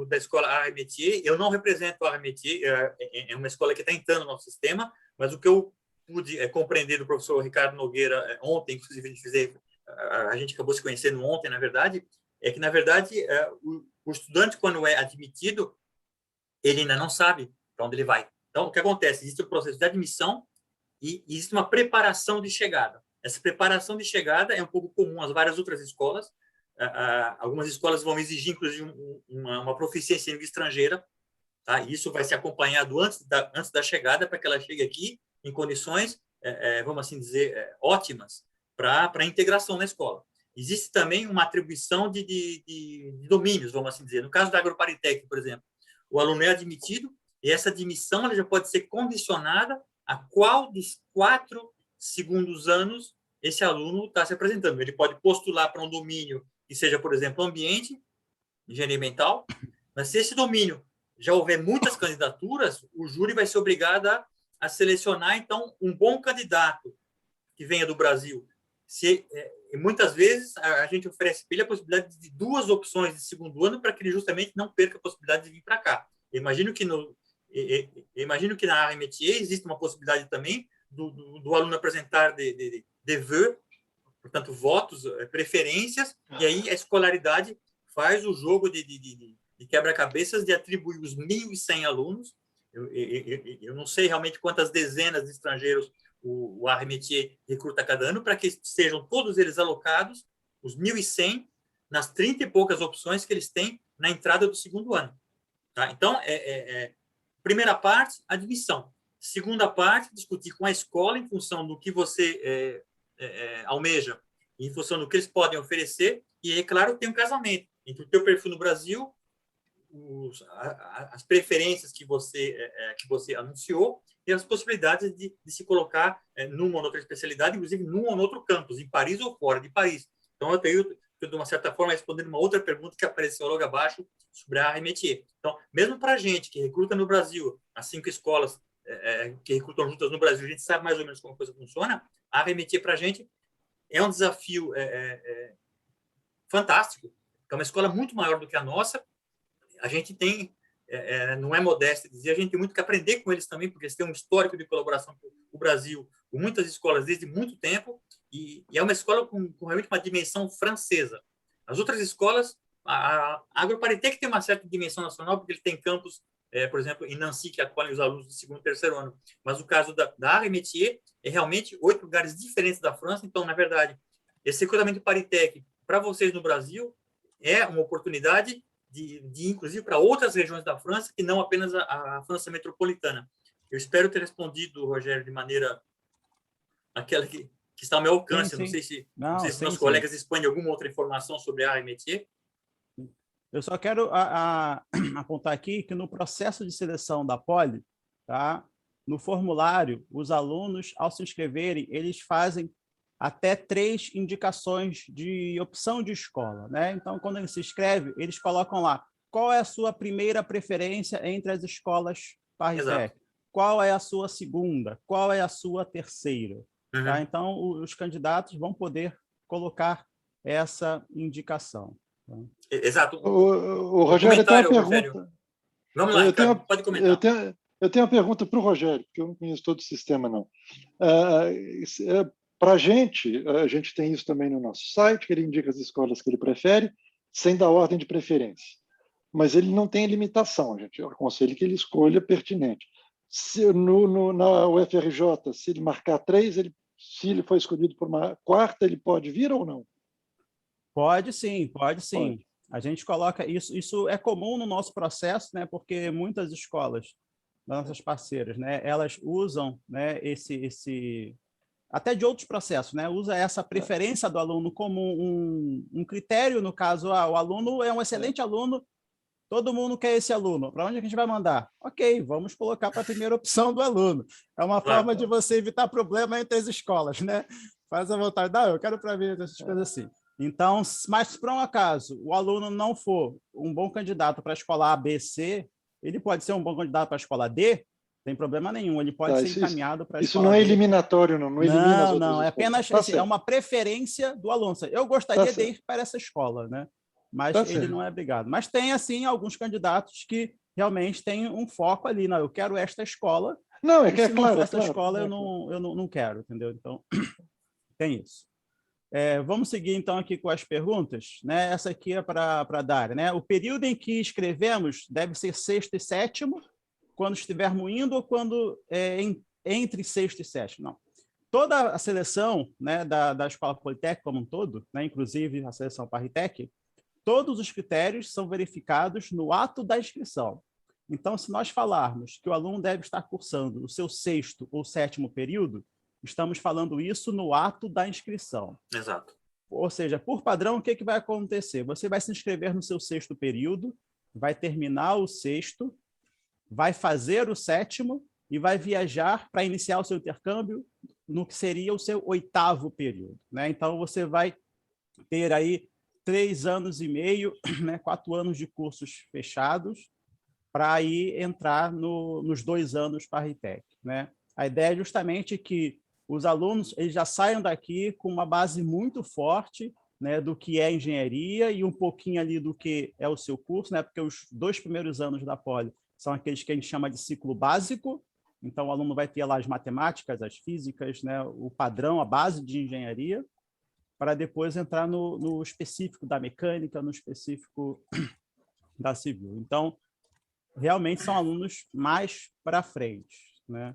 da escola Arts et Métiers, eu não represento a Arts et Métiers, é uma escola que está entrando no nosso sistema, mas o que eu pude compreender do professor Ricardo Nogueira ontem, inclusive a gente acabou se conhecendo ontem, na verdade, é que, na verdade, o estudante, quando é admitido, ele ainda não sabe para onde ele vai. Então, o que acontece? Existe um processo de admissão e existe uma preparação de chegada. Essa preparação de chegada é um pouco comum às várias outras escolas. Algumas escolas vão exigir, inclusive, uma proficiência em língua estrangeira. Tá? Isso vai ser acompanhado antes da chegada, para que ela chegue aqui em condições, vamos assim dizer, ótimas para a integração na escola. Existe também uma atribuição de domínios, vamos assim dizer. No caso da Agroparitec, por exemplo, o aluno é admitido e essa admissão ela já pode ser condicionada a qual dos 4 segundos anos esse aluno está se apresentando. Ele pode postular para um domínio que seja, por exemplo, ambiente, engenharia ambiental, mas se esse domínio já houver muitas candidaturas, o júri vai ser obrigado a selecionar, então, um bom candidato que venha do Brasil. E muitas vezes a gente oferece para ele a possibilidade de 2 opções de segundo ano para que ele justamente não perca a possibilidade de vir para cá. Eu imagino que na Arts et Métiers existe uma possibilidade também do aluno apresentar de vœux, portanto, votos, preferências, e aí a escolaridade faz o jogo de quebra-cabeças de atribuir os 1.100 alunos. Eu não sei realmente quantas dezenas de estrangeiros o Arts et Métiers recruta cada ano, para que sejam todos eles alocados, os 1.100, nas 30 e poucas opções que eles têm na entrada do segundo ano. Tá? Então, primeira parte, admissão. Segunda parte, discutir com a escola em função do que você almeja, em função do que eles podem oferecer, e aí, claro, tem um casamento entre o teu perfil no Brasil, as preferências que você anunciou e as possibilidades de se colocar numa ou outra especialidade, inclusive num ou outro campus, em Paris ou fora de Paris. Então, eu tenho, de uma certa forma, respondendo uma outra pergunta que apareceu logo abaixo sobre a Arts et Métiers. Então, mesmo para a gente que recruta no Brasil, as 5 escolas que recrutam juntas no Brasil, a gente sabe mais ou menos como a coisa funciona, a Arts et Métiers para a gente é um desafio fantástico, é uma escola muito maior do que a nossa. A gente tem, não é modéstia dizer, a gente tem muito que aprender com eles também, porque eles têm um histórico de colaboração com o Brasil, com muitas escolas desde muito tempo, e é uma escola com realmente uma dimensão francesa. As outras escolas, a Agroparitec tem uma certa dimensão nacional, porque ele tem campos, por exemplo, em Nancy, que acolhem os alunos do 2º e 3º ano. Mas o caso da Arts et Métiers é realmente 8 lugares diferentes da França. Então, na verdade, esse recrutamento Paritec, para vocês no Brasil, é uma oportunidade de inclusive, para outras regiões da França, que não apenas a França metropolitana. Eu espero ter respondido, Rogério, de maneira aquela que está ao meu alcance. Sim, sim. Não sei se meus colegas dispõem de alguma outra informação sobre a Arts et Métiers. Eu só quero apontar aqui que no processo de seleção da Poli, tá, no formulário, os alunos, ao se inscreverem, eles fazem até 3 indicações de opção de escola, né? Então, quando ele se inscreve, eles colocam lá qual é a sua primeira preferência entre as escolas Paritec, qual é a sua segunda, qual é a sua terceira. Uhum. Tá? Então, os candidatos vão poder colocar essa indicação. Tá? Exato. O Rogério tem uma pergunta. Vamos lá, Ricardo, pode comentar. Eu tenho uma pergunta para o Rogério, porque eu não conheço todo o sistema, não. Para a gente tem isso também no nosso site, que ele indica as escolas que ele prefere, sem dar ordem de preferência. Mas ele não tem limitação, gente. Eu aconselho que ele escolha pertinente. Na UFRJ, se ele marcar 3, se ele for escolhido por uma 4ª, ele pode vir ou não? Pode sim, pode sim. Pode. A gente coloca isso. Isso é comum no nosso processo, né? Porque muitas escolas das nossas parceiras, né, elas usam, né, até de outros processos, né, usa essa preferência do aluno como um critério, no caso, o aluno é um excelente aluno, todo mundo quer esse aluno, para onde a gente vai mandar? Ok, vamos colocar para a primeira opção do aluno. É uma forma de você evitar problema entre as escolas, né? Faz a vontade, não, eu quero para ver essas coisas assim. Então, mas se por um acaso o aluno não for um bom candidato para a escola A, B, C, ele pode ser um bom candidato para a escola D, sem problema nenhum, ele pode ser encaminhado para a escola D. Isso não é D. eliminatório, não elimina as outras Não, é escolas. apenas é uma preferência do aluno. Eu gostaria de ir para essa escola, né? Mas ele não é obrigado. Mas tem, assim, alguns candidatos que realmente têm um foco ali, não, eu quero esta escola, não, se não for essa claro, escola, eu não quero, entendeu? Então, tem isso. Vamos seguir, então, aqui com as perguntas. Né? Essa aqui é para a Dária. Né? O período em que escrevemos deve ser sexto e sétimo, quando estivermos indo ou quando entre sexto e sétimo. Não. Toda a seleção, né, da Escola Politécnica como um todo, né, inclusive a seleção Parritec, todos os critérios são verificados no ato da inscrição. Então, se nós falarmos que o aluno deve estar cursando o seu sexto ou sétimo período, estamos falando isso no ato da inscrição. Exato. Ou seja, por padrão, o que vai acontecer? Você vai se inscrever no seu sexto período, vai terminar o sexto, vai fazer o sétimo e vai viajar para iniciar o seu intercâmbio no que seria o seu oitavo período. Né? Então, você vai ter aí 3 anos e meio, né, 4 anos de cursos fechados para aí entrar nos 2 anos Parritec. Né? A ideia é justamente que os alunos eles já saiam daqui com uma base muito forte, né, do que é engenharia e um pouquinho ali do que é o seu curso, né, porque os 2 primeiros anos da Poli são aqueles que a gente chama de ciclo básico, então o aluno vai ter lá as matemáticas, as físicas, né, o padrão, a base de engenharia, para depois entrar no específico da mecânica, no específico da civil. Então, realmente são alunos mais para frente. Né?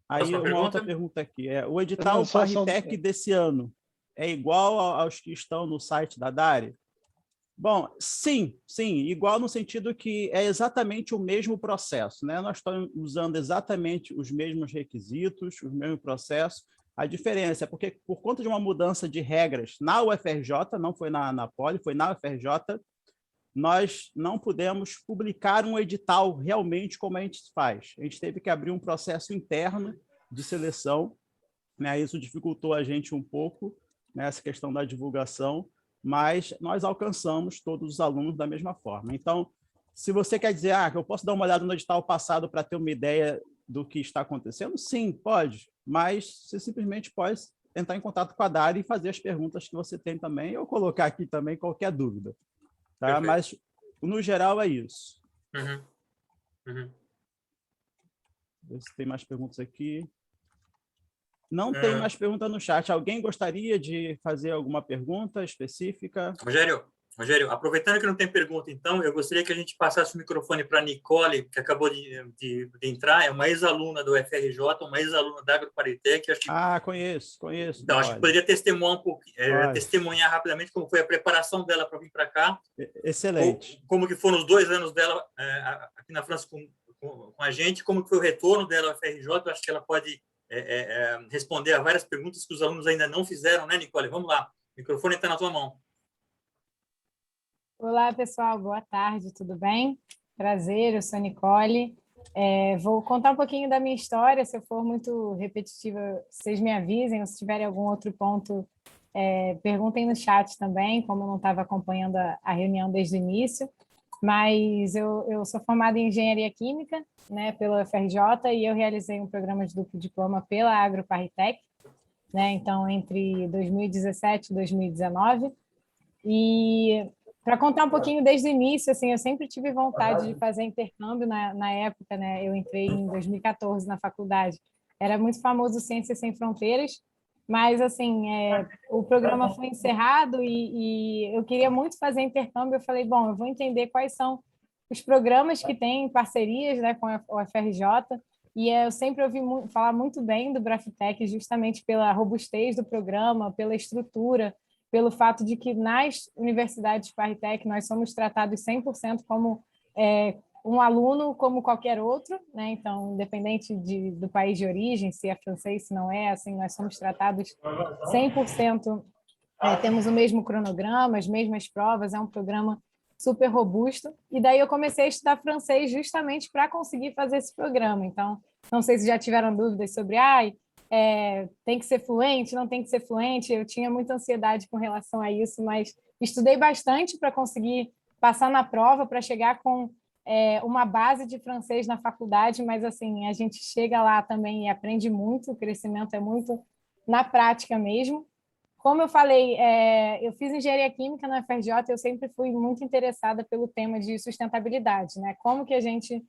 Aí, uma outra pergunta aqui. O edital Parritec desse ano é igual aos que estão no site da Dária? Bom, sim, igual no sentido que é exatamente o mesmo processo, né? Nós estamos usando exatamente os mesmos requisitos, os mesmos processos. A diferença é porque, por conta de uma mudança de regras na UFRJ, não foi na Poli, foi na UFRJ, nós não pudemos publicar um edital realmente como a gente faz. A gente teve que abrir um processo interno de seleção, né? Isso dificultou a gente um pouco, né? Essa questão da divulgação, mas nós alcançamos todos os alunos da mesma forma. Então, se você quer dizer que eu posso dar uma olhada no edital passado para ter uma ideia do que está acontecendo, sim, pode, mas você simplesmente pode entrar em contato com a Dária e fazer as perguntas que você tem também, ou colocar aqui também qualquer dúvida. Tá? Mas, no geral, é isso. Ver se tem mais perguntas aqui. Não tem mais pergunta no chat. Alguém gostaria de fazer alguma pergunta específica? Rogério, aproveitando que não tem pergunta, então, eu gostaria que a gente passasse o microfone para a Nicole, que acabou de entrar, é uma ex-aluna do UFRJ, uma ex-aluna da AgroParitec. Conheço. Então, acho que poderia testemunhar um pouco, testemunhar rapidamente como foi a preparação dela para vir para cá. Excelente. Como que foram os 2 anos dela aqui na França com a gente, como que foi o retorno dela ao UFRJ. Eu acho que ela pode responder a várias perguntas que os alunos ainda não fizeram, né, Nicole? Vamos lá, o microfone está na tua mão. Olá, pessoal, boa tarde, tudo bem? Prazer, eu sou a Nicole. Vou contar um pouquinho da minha história, se eu for muito repetitiva, vocês me avisem, ou se tiverem algum outro ponto, perguntem no chat também, como eu não estava acompanhando a reunião desde o início, mas eu sou formada em Engenharia Química, né, pela UFRJ, e eu realizei um programa de duplo diploma pela AgroParitec, né, então, entre 2017 e 2019, e para contar um pouquinho desde o início, assim, eu sempre tive vontade de fazer intercâmbio na época, né? Eu entrei em 2014 na faculdade. Era muito famoso Ciências Sem Fronteiras, mas assim, o programa foi encerrado e eu queria muito fazer intercâmbio. Eu falei, bom, eu vou entender quais são os programas que têm parcerias, né, com a UFRJ, e eu sempre ouvi falar muito bem do Brafitec, justamente pela robustez do programa, pela estrutura. pelo fato de que nas universidades Paritech nós somos tratados 100% como um aluno como qualquer outro, né? Então, independente do país de origem, se é francês, se não é, assim, nós somos tratados 100%, temos o mesmo cronograma, as mesmas provas, é um programa super robusto. E daí eu comecei a estudar francês justamente para conseguir fazer esse programa. Então, não sei se já tiveram dúvidas sobre, tem que ser fluente, não tem que ser fluente. Eu tinha muita ansiedade com relação a isso, mas estudei bastante para conseguir passar na prova, para chegar com uma base de francês na faculdade, mas assim, a gente chega lá também e aprende muito, o crescimento é muito na prática mesmo. Como eu falei, eu fiz engenharia química na UFRJ, eu sempre fui muito interessada pelo tema de sustentabilidade, né? Como que a gente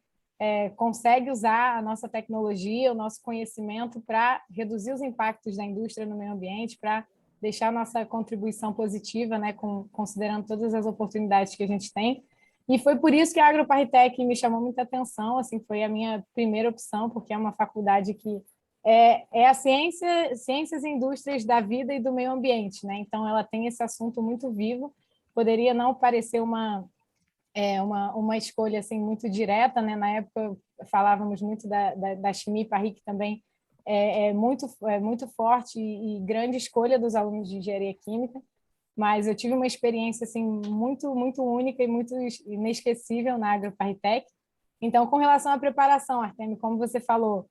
consegue usar a nossa tecnologia, o nosso conhecimento para reduzir os impactos da indústria no meio ambiente, para deixar a nossa contribuição positiva, né? Considerando todas as oportunidades que a gente tem. E foi por isso que a AgroParisTech me chamou muita atenção, assim, foi a minha primeira opção, porque é uma faculdade que é a ciências e indústrias da vida e do meio ambiente, né? Então, ela tem esse assunto muito vivo, poderia não parecer uma escolha assim, muito direta, né? Na época, falávamos muito da Chimie Paris, que também é muito forte e grande escolha dos alunos de engenharia química, mas eu tive uma experiência assim, muito, muito única e muito inesquecível na AgroParisTech. Então, com relação à preparação, Artemio, como você falou,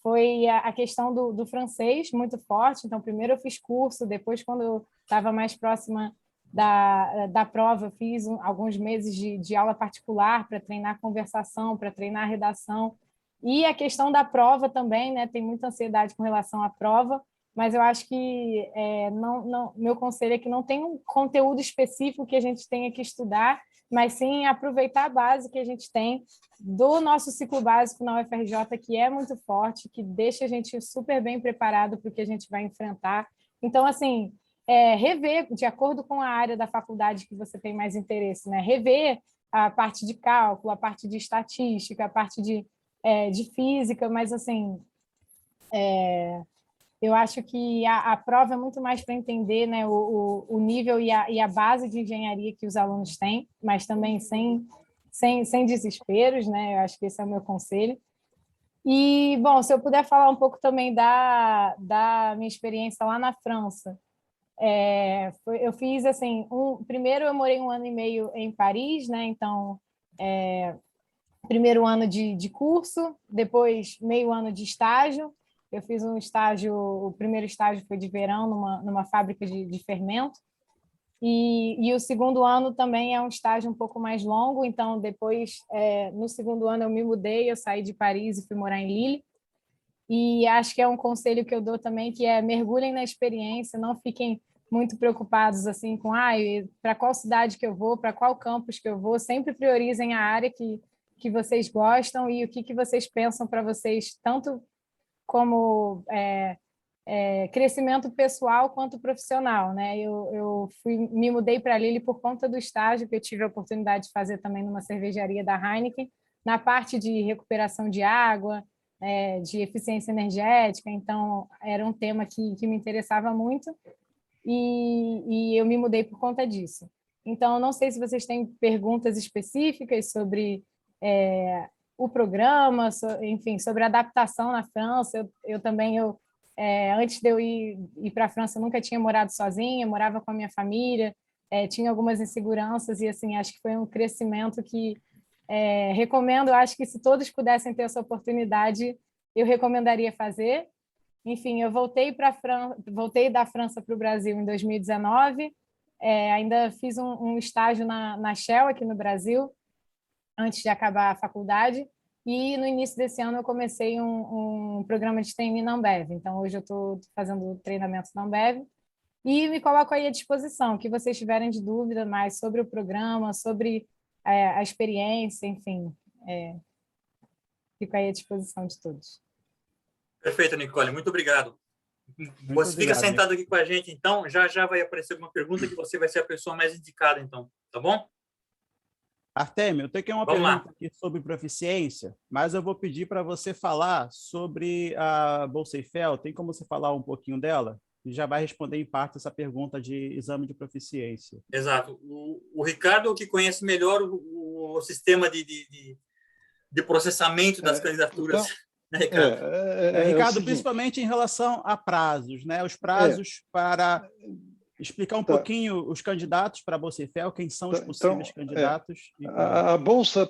foi a questão do francês muito forte. Então, primeiro eu fiz curso, depois, quando eu estava mais próxima da prova, eu fiz alguns meses de aula particular para treinar conversação, para treinar redação. E a questão da prova também, né? Tem muita ansiedade com relação à prova, mas eu acho que meu conselho é que não tem um conteúdo específico que a gente tenha que estudar, mas sim aproveitar a base que a gente tem do nosso ciclo básico na UFRJ, que é muito forte, que deixa a gente super bem preparado para o que a gente vai enfrentar. Então, assim, rever, de acordo com a área da faculdade que você tem mais interesse, né? Rever a parte de cálculo, a parte de estatística, a parte de física, mas, assim, eu acho que a prova é muito mais para entender, né, o nível e a base de engenharia que os alunos têm, mas também sem desesperos, né? Eu acho que esse é o meu conselho. E, bom, se eu puder falar um pouco também da minha experiência lá na França. Eu fiz, assim, primeiro eu morei 1 ano e meio em Paris, né? Então, primeiro ano de curso, depois meio ano de estágio. Eu fiz um estágio, o primeiro estágio foi de verão numa fábrica de fermento, e o segundo ano também é um estágio um pouco mais longo, então depois, no segundo ano eu me mudei, eu saí de Paris e fui morar em Lille, e acho que é um conselho que eu dou também, que é mergulhem na experiência, não fiquem muito preocupados assim com para qual cidade que eu vou, para qual campus que eu vou, sempre priorizem a área que vocês gostam e o que vocês pensam para vocês, tanto como crescimento pessoal quanto profissional, né? Eu me mudei para Lille por conta do estágio que eu tive a oportunidade de fazer também numa cervejaria da Heineken, na parte de recuperação de água, de eficiência energética, então era um tema que me interessava muito e eu me mudei por conta disso. Então, não sei se vocês têm perguntas específicas sobre o programa, enfim, sobre a adaptação na França. Eu também, antes de eu ir para a França, eu nunca tinha morado sozinha, eu morava com a minha família, tinha algumas inseguranças e, assim, acho que foi um crescimento que recomendo. Acho que se todos pudessem ter essa oportunidade, eu recomendaria fazer. Enfim, eu voltei da França para o Brasil em 2019, ainda fiz um estágio na Shell aqui no Brasil, antes de acabar a faculdade, e no início desse ano eu comecei um programa de trainee na Ambev. Então, hoje eu estou fazendo treinamento na Ambev e me coloco aí à disposição, que vocês tiverem de dúvida mais sobre o programa, sobre a experiência, enfim, fico aí à disposição de todos. Perfeito, Nicole, muito obrigado. Você fica sentado aqui com a gente, então, já vai aparecer alguma pergunta que você vai ser a pessoa mais indicada, então, tá bom? Artemio, eu tenho aqui uma pergunta aqui sobre proficiência, mas eu vou pedir para você falar sobre a Bolsa Eiffel. Tem como você falar um pouquinho dela? e já vai responder em parte essa pergunta de exame de proficiência. Exato. O Ricardo, que conhece melhor o sistema de processamento das candidaturas. Então, Né, Ricardo? Ricardo, principalmente em relação a prazos, né? Os prazos para explicar um pouquinho os candidatos para a Bolsa Eiffel, quem são os possíveis candidatos. A bolsa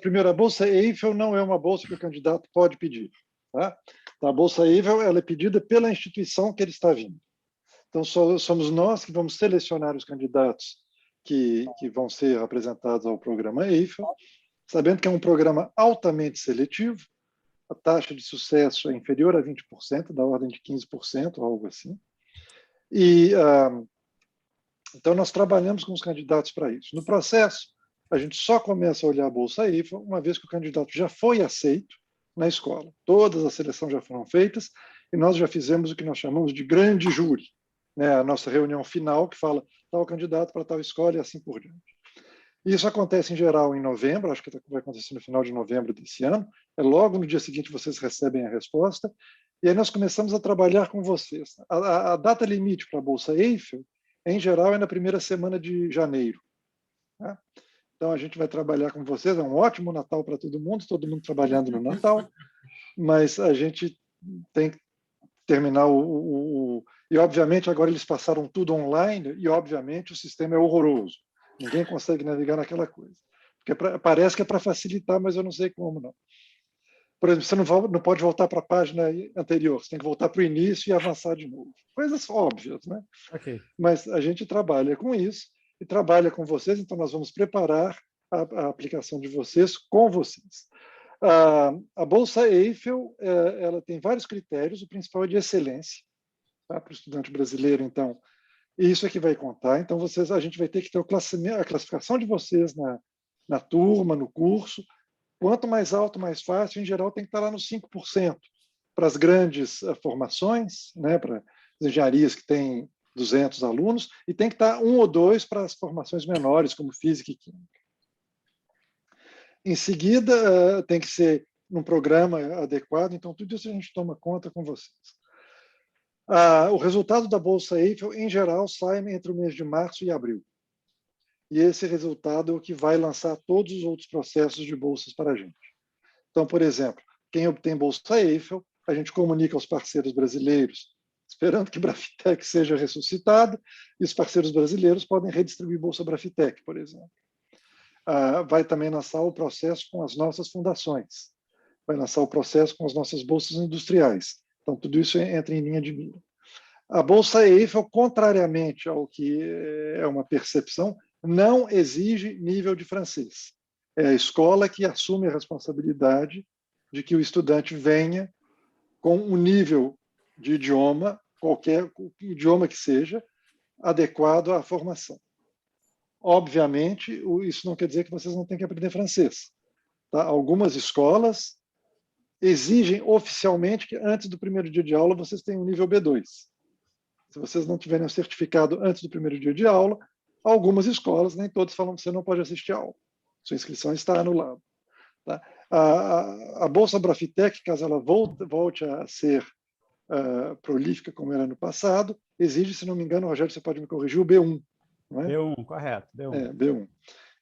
Eiffel não é uma bolsa que o candidato pode pedir. Tá? A Bolsa Eiffel ela é pedida pela instituição que ele está vindo. Então, somos nós que vamos selecionar os candidatos que vão ser apresentados ao programa Eiffel, sabendo que é um programa altamente seletivo, a taxa de sucesso é inferior a 20%, da ordem de 15%, algo assim. Então, nós trabalhamos com os candidatos para isso. No processo, a gente só começa a olhar a Bolsa Eiffel uma vez que o candidato já foi aceito na escola. Todas as seleções já foram feitas e nós já fizemos o que nós chamamos de grande júri, né? A nossa reunião final que fala tal candidato para tal escola e assim por diante. Isso acontece em geral em novembro, acho que vai acontecer no final de novembro desse ano. Logo no dia seguinte vocês recebem a resposta e aí nós começamos a trabalhar com vocês. A data limite para a Bolsa Eiffel, em geral, é na primeira semana de janeiro. Né? Então, a gente vai trabalhar com vocês. É um ótimo Natal para todo mundo trabalhando no Natal, mas a gente tem que terminar E, obviamente, agora eles passaram tudo online e, obviamente, o sistema é horroroso. Ninguém consegue navegar naquela coisa. Porque parece que é para facilitar, mas eu não sei como, não. Por exemplo, você não pode voltar para a página anterior, você tem que voltar para o início e avançar de novo. Coisas óbvias, né? Okay. Mas a gente trabalha com isso e trabalha com vocês, então nós vamos preparar a aplicação de vocês com vocês. A Bolsa Eiffel ela tem vários critérios, o principal é de excelência, tá? Para o estudante brasileiro, então, isso é que vai contar. Então, a gente vai ter que ter a classificação de vocês na turma, no curso. Quanto mais alto, mais fácil. Em geral, tem que estar lá nos 5% para as grandes formações, né, para as engenharias que têm 200 alunos, e tem que estar 1 ou 2 para as formações menores, como física e química. Em seguida, tem que ser num programa adequado, então tudo isso a gente toma conta com vocês. O resultado da Bolsa Eiffel, em geral, sai entre o mês de março e abril. E esse resultado é o que vai lançar todos os outros processos de bolsas para a gente. Então, por exemplo, quem obtém Bolsa Eiffel, a gente comunica aos parceiros brasileiros, esperando que Brafitec seja ressuscitada, e os parceiros brasileiros podem redistribuir Bolsa Brafitec, por exemplo. Vai também lançar o processo com as nossas fundações, vai lançar o processo com as nossas bolsas industriais. Então, tudo isso entra em linha de mira. A Bolsa Eiffel, contrariamente ao que é uma percepção, não exige nível de francês. É a escola que assume a responsabilidade de que o estudante venha com um nível de idioma, qualquer idioma que seja, adequado à formação. Obviamente, isso não quer dizer que vocês não têm que aprender francês. Tá? Algumas escolas exigem oficialmente que antes do primeiro dia de aula vocês tenham um nível B2. Se vocês não tiverem o certificado antes do primeiro dia de aula, algumas escolas, nem todas, falam que você não pode assistir a aula. Sua inscrição está anulada. Tá? A Bolsa Brafitec, caso ela volte a ser prolífica como era no passado, exige, se não me engano, Rogério, você pode me corrigir, o B1. Não é? B1, correto. B1. B1.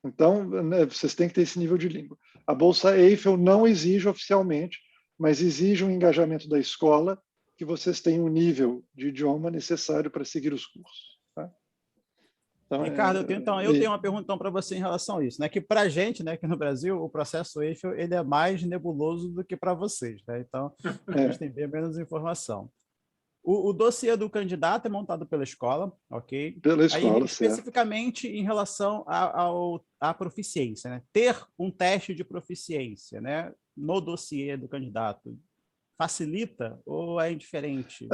Então, né, vocês têm que ter esse nível de língua. A Bolsa Eiffel não exige oficialmente, mas exige um engajamento da escola que vocês tenham o nível de idioma necessário para seguir os cursos. Tá? Então, Ricardo, eu tenho uma pergunta para você em relação a isso, né? Que para a gente, né, aqui no Brasil, o processo Eiffel ele é mais nebuloso do que para vocês, né? Então, a gente tem bem menos informação. O dossiê do candidato é montado pela escola, ok? Pela escola, aí, especificamente em relação à proficiência, né? Ter um teste de proficiência, né, no dossiê do candidato facilita ou é indiferente?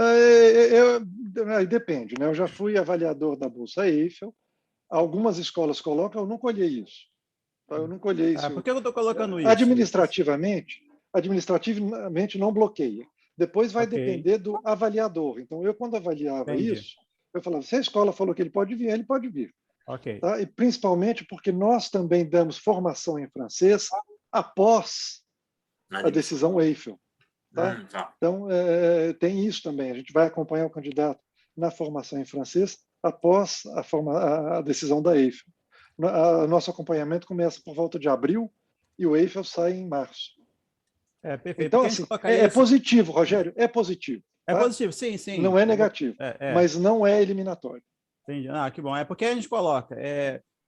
Depende, né? Eu já fui avaliador da Bolsa Eiffel. Algumas escolas colocam, eu nunca olhei isso. Eu nunca olhei isso. Por que eu estou colocando isso? Administrativamente não bloqueia. Depois vai depender do avaliador. Então, eu, quando avaliava isso, eu falava, se a escola falou que ele pode vir, ele pode vir. Tá? E principalmente porque nós também damos formação em francês após a decisão Eiffel. Tá? Então, tem isso também. A gente vai acompanhar o candidato na formação em francês após a decisão da Eiffel. Nosso acompanhamento começa por volta de abril e o Eiffel sai em março. Perfeito. Então, assim, é positivo, Rogério, é positivo. É tá? positivo, sim, sim. Não é negativo, mas não é eliminatório. Entendi. Que bom. É porque a gente coloca...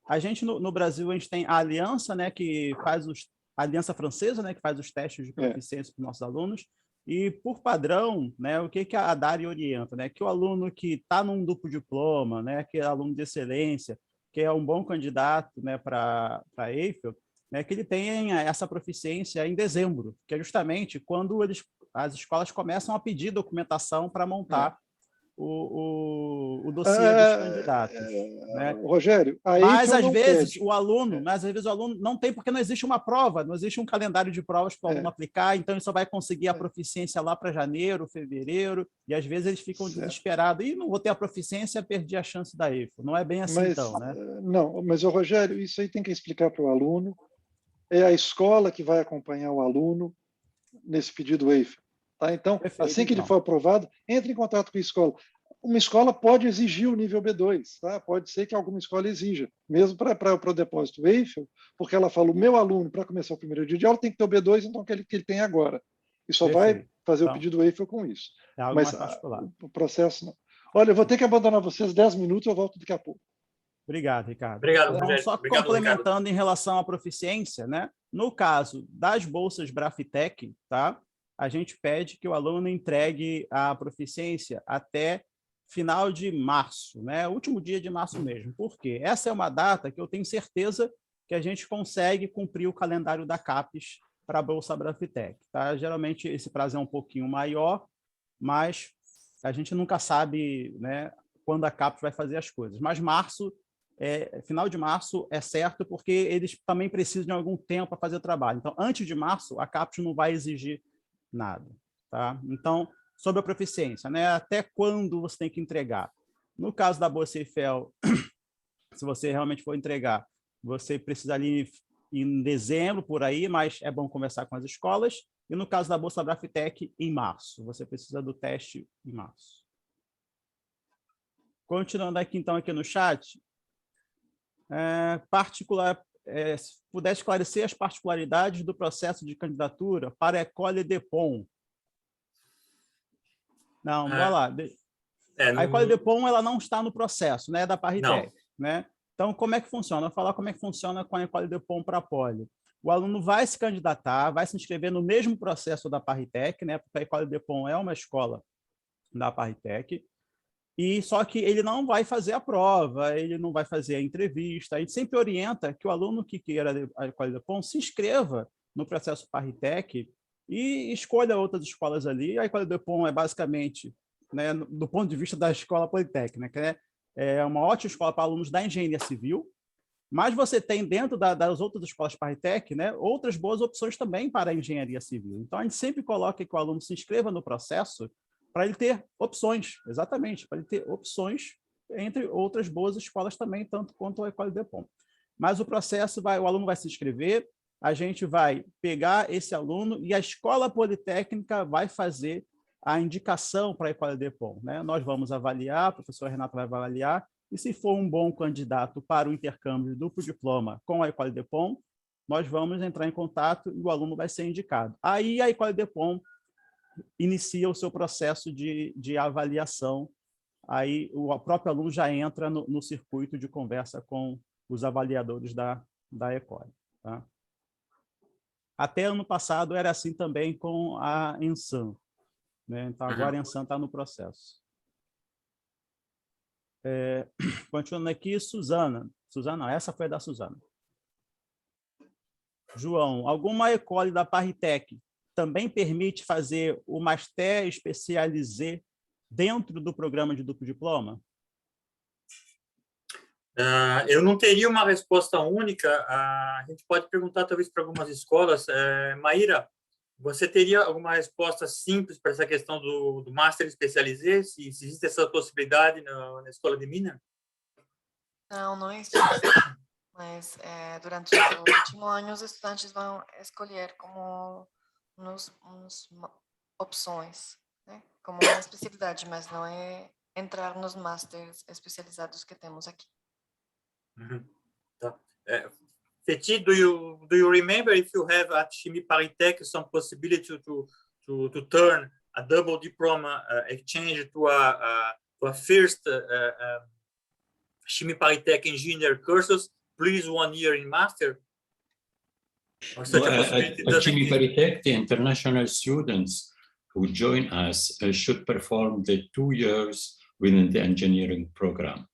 a gente, no Brasil, a gente tem a Aliança, né, que faz a Aliança Francesa, né, que faz os testes de proficiência para os nossos alunos. E, por padrão, né, o que a DARI orienta? Né? Que o aluno que está num duplo diploma, né, que é aluno de excelência, que é um bom candidato, né, para a Eiffel, né, que ele tenha essa proficiência em dezembro, que é justamente quando as escolas começam a pedir documentação para montar o dossiê dos candidatos. Né? Rogério, mas às vezes o aluno não tem, porque não existe uma prova, não existe um calendário de provas para o aluno aplicar, então ele só vai conseguir a proficiência lá para janeiro, fevereiro, e às vezes eles ficam desesperados. E não vou ter a proficiência, perdi a chance da Eiffel. Não é bem assim, então, né? Não, mas, Rogério, isso aí tem que explicar para o aluno. É a escola que vai acompanhar o aluno nesse pedido Eiffel. Tá? Então, perfeito, assim que ele for aprovado, entre em contato com a escola. Uma escola pode exigir o nível B2, tá? Pode ser que alguma escola exija, mesmo para o depósito Eiffel, porque ela fala, o meu aluno, para começar o primeiro dia de aula, tem que ter o B2, então que ele tem agora. E só vai fazer o pedido Eiffel com isso. É algo mas mais particular. O processo não. Olha, eu vou ter que abandonar vocês 10 minutos, eu volto daqui a pouco. Obrigado, Ricardo. Obrigado, então, Rogério. só Obrigado, complementando Ricardo. em relação à proficiência, né? No caso das bolsas Brafitec, tá? A gente pede que o aluno entregue a proficiência até final de março, né? Último dia de março mesmo. Por quê? Essa é uma data que eu tenho certeza que a gente consegue cumprir o calendário da CAPES para a bolsa Brafitec, tá? Geralmente esse prazo é um pouquinho maior, mas a gente nunca sabe, né, quando a CAPES vai fazer as coisas. Mas final de março é certo, porque eles também precisam de algum tempo para fazer o trabalho. Então, antes de março, a CAPES não vai exigir nada. Tá? Então, sobre a proficiência, né? Até quando você tem que entregar? No caso da Bolsa Eiffel, se você realmente for entregar, você precisa ali em dezembro, por aí, mas é bom conversar com as escolas. E no caso da Bolsa Brafitec, em março. Você precisa do teste em março. Continuando aqui, então, aqui no chat, se puder esclarecer as particularidades do processo de candidatura para a École de Pont. Não, vai lá. A École de Pont, ela não está no processo, né, da Paritec, né? Então, como é que funciona? Eu vou falar como é que funciona com a École de Pont para a Poli. O aluno vai se candidatar, vai se inscrever no mesmo processo da Paritec, né? Porque a École de Pont é uma escola da Paritec. E só que ele não vai fazer a prova, ele não vai fazer a entrevista. A gente sempre orienta que o aluno que queira a École de Pont se inscreva no processo Paritec e escolha outras escolas ali. A École de Pont é basicamente, né, do ponto de vista da escola politécnica, né, é uma ótima escola para alunos da engenharia civil, mas você tem dentro das outras escolas Paritec, né, outras boas opções também para a engenharia civil. Então, a gente sempre coloca que o aluno se inscreva no processo para ele ter opções, exatamente, para ele ter opções entre outras boas escolas também, tanto quanto a École de Pont. Mas o processo o aluno vai se inscrever, a gente vai pegar esse aluno e a escola politécnica vai fazer a indicação para a École de Pont, né? Nós vamos avaliar, a professora Renata vai avaliar, e se for um bom candidato para o intercâmbio de duplo diploma com a École de Pont, nós vamos entrar em contato e o aluno vai ser indicado. Aí a École de Pont inicia o seu processo de avaliação, aí o próprio aluno já entra no circuito de conversa com os avaliadores da École. Tá? Até ano passado era assim também com a Ensan, né? Então, agora a Ensan está no processo. Continuando aqui, Suzana, essa foi da Suzana. João, alguma École da Paritec também permite fazer o Master Especialisé dentro do programa de duplo diploma? Eu não teria uma resposta única. A gente pode perguntar, talvez, para algumas escolas. Maíra, você teria alguma resposta simples para essa questão do Master Especialisé? Se existe essa possibilidade na escola de Minas? Não existe. Mas durante o último ano, os estudantes vão escolher como opções, né? Como uma especialidade, mas não é entrar nos masters especializados que temos aqui. Tá. Feti, do you remember if you have at Chimie Paritech some possibility to turn a double diploma exchange to a first Chimie Paritech engineer courses, please 1 year in master? Or such a possibility At doesn't Chimie exist? Paritech, the international students who join us should perform the 2 years within the engineering program.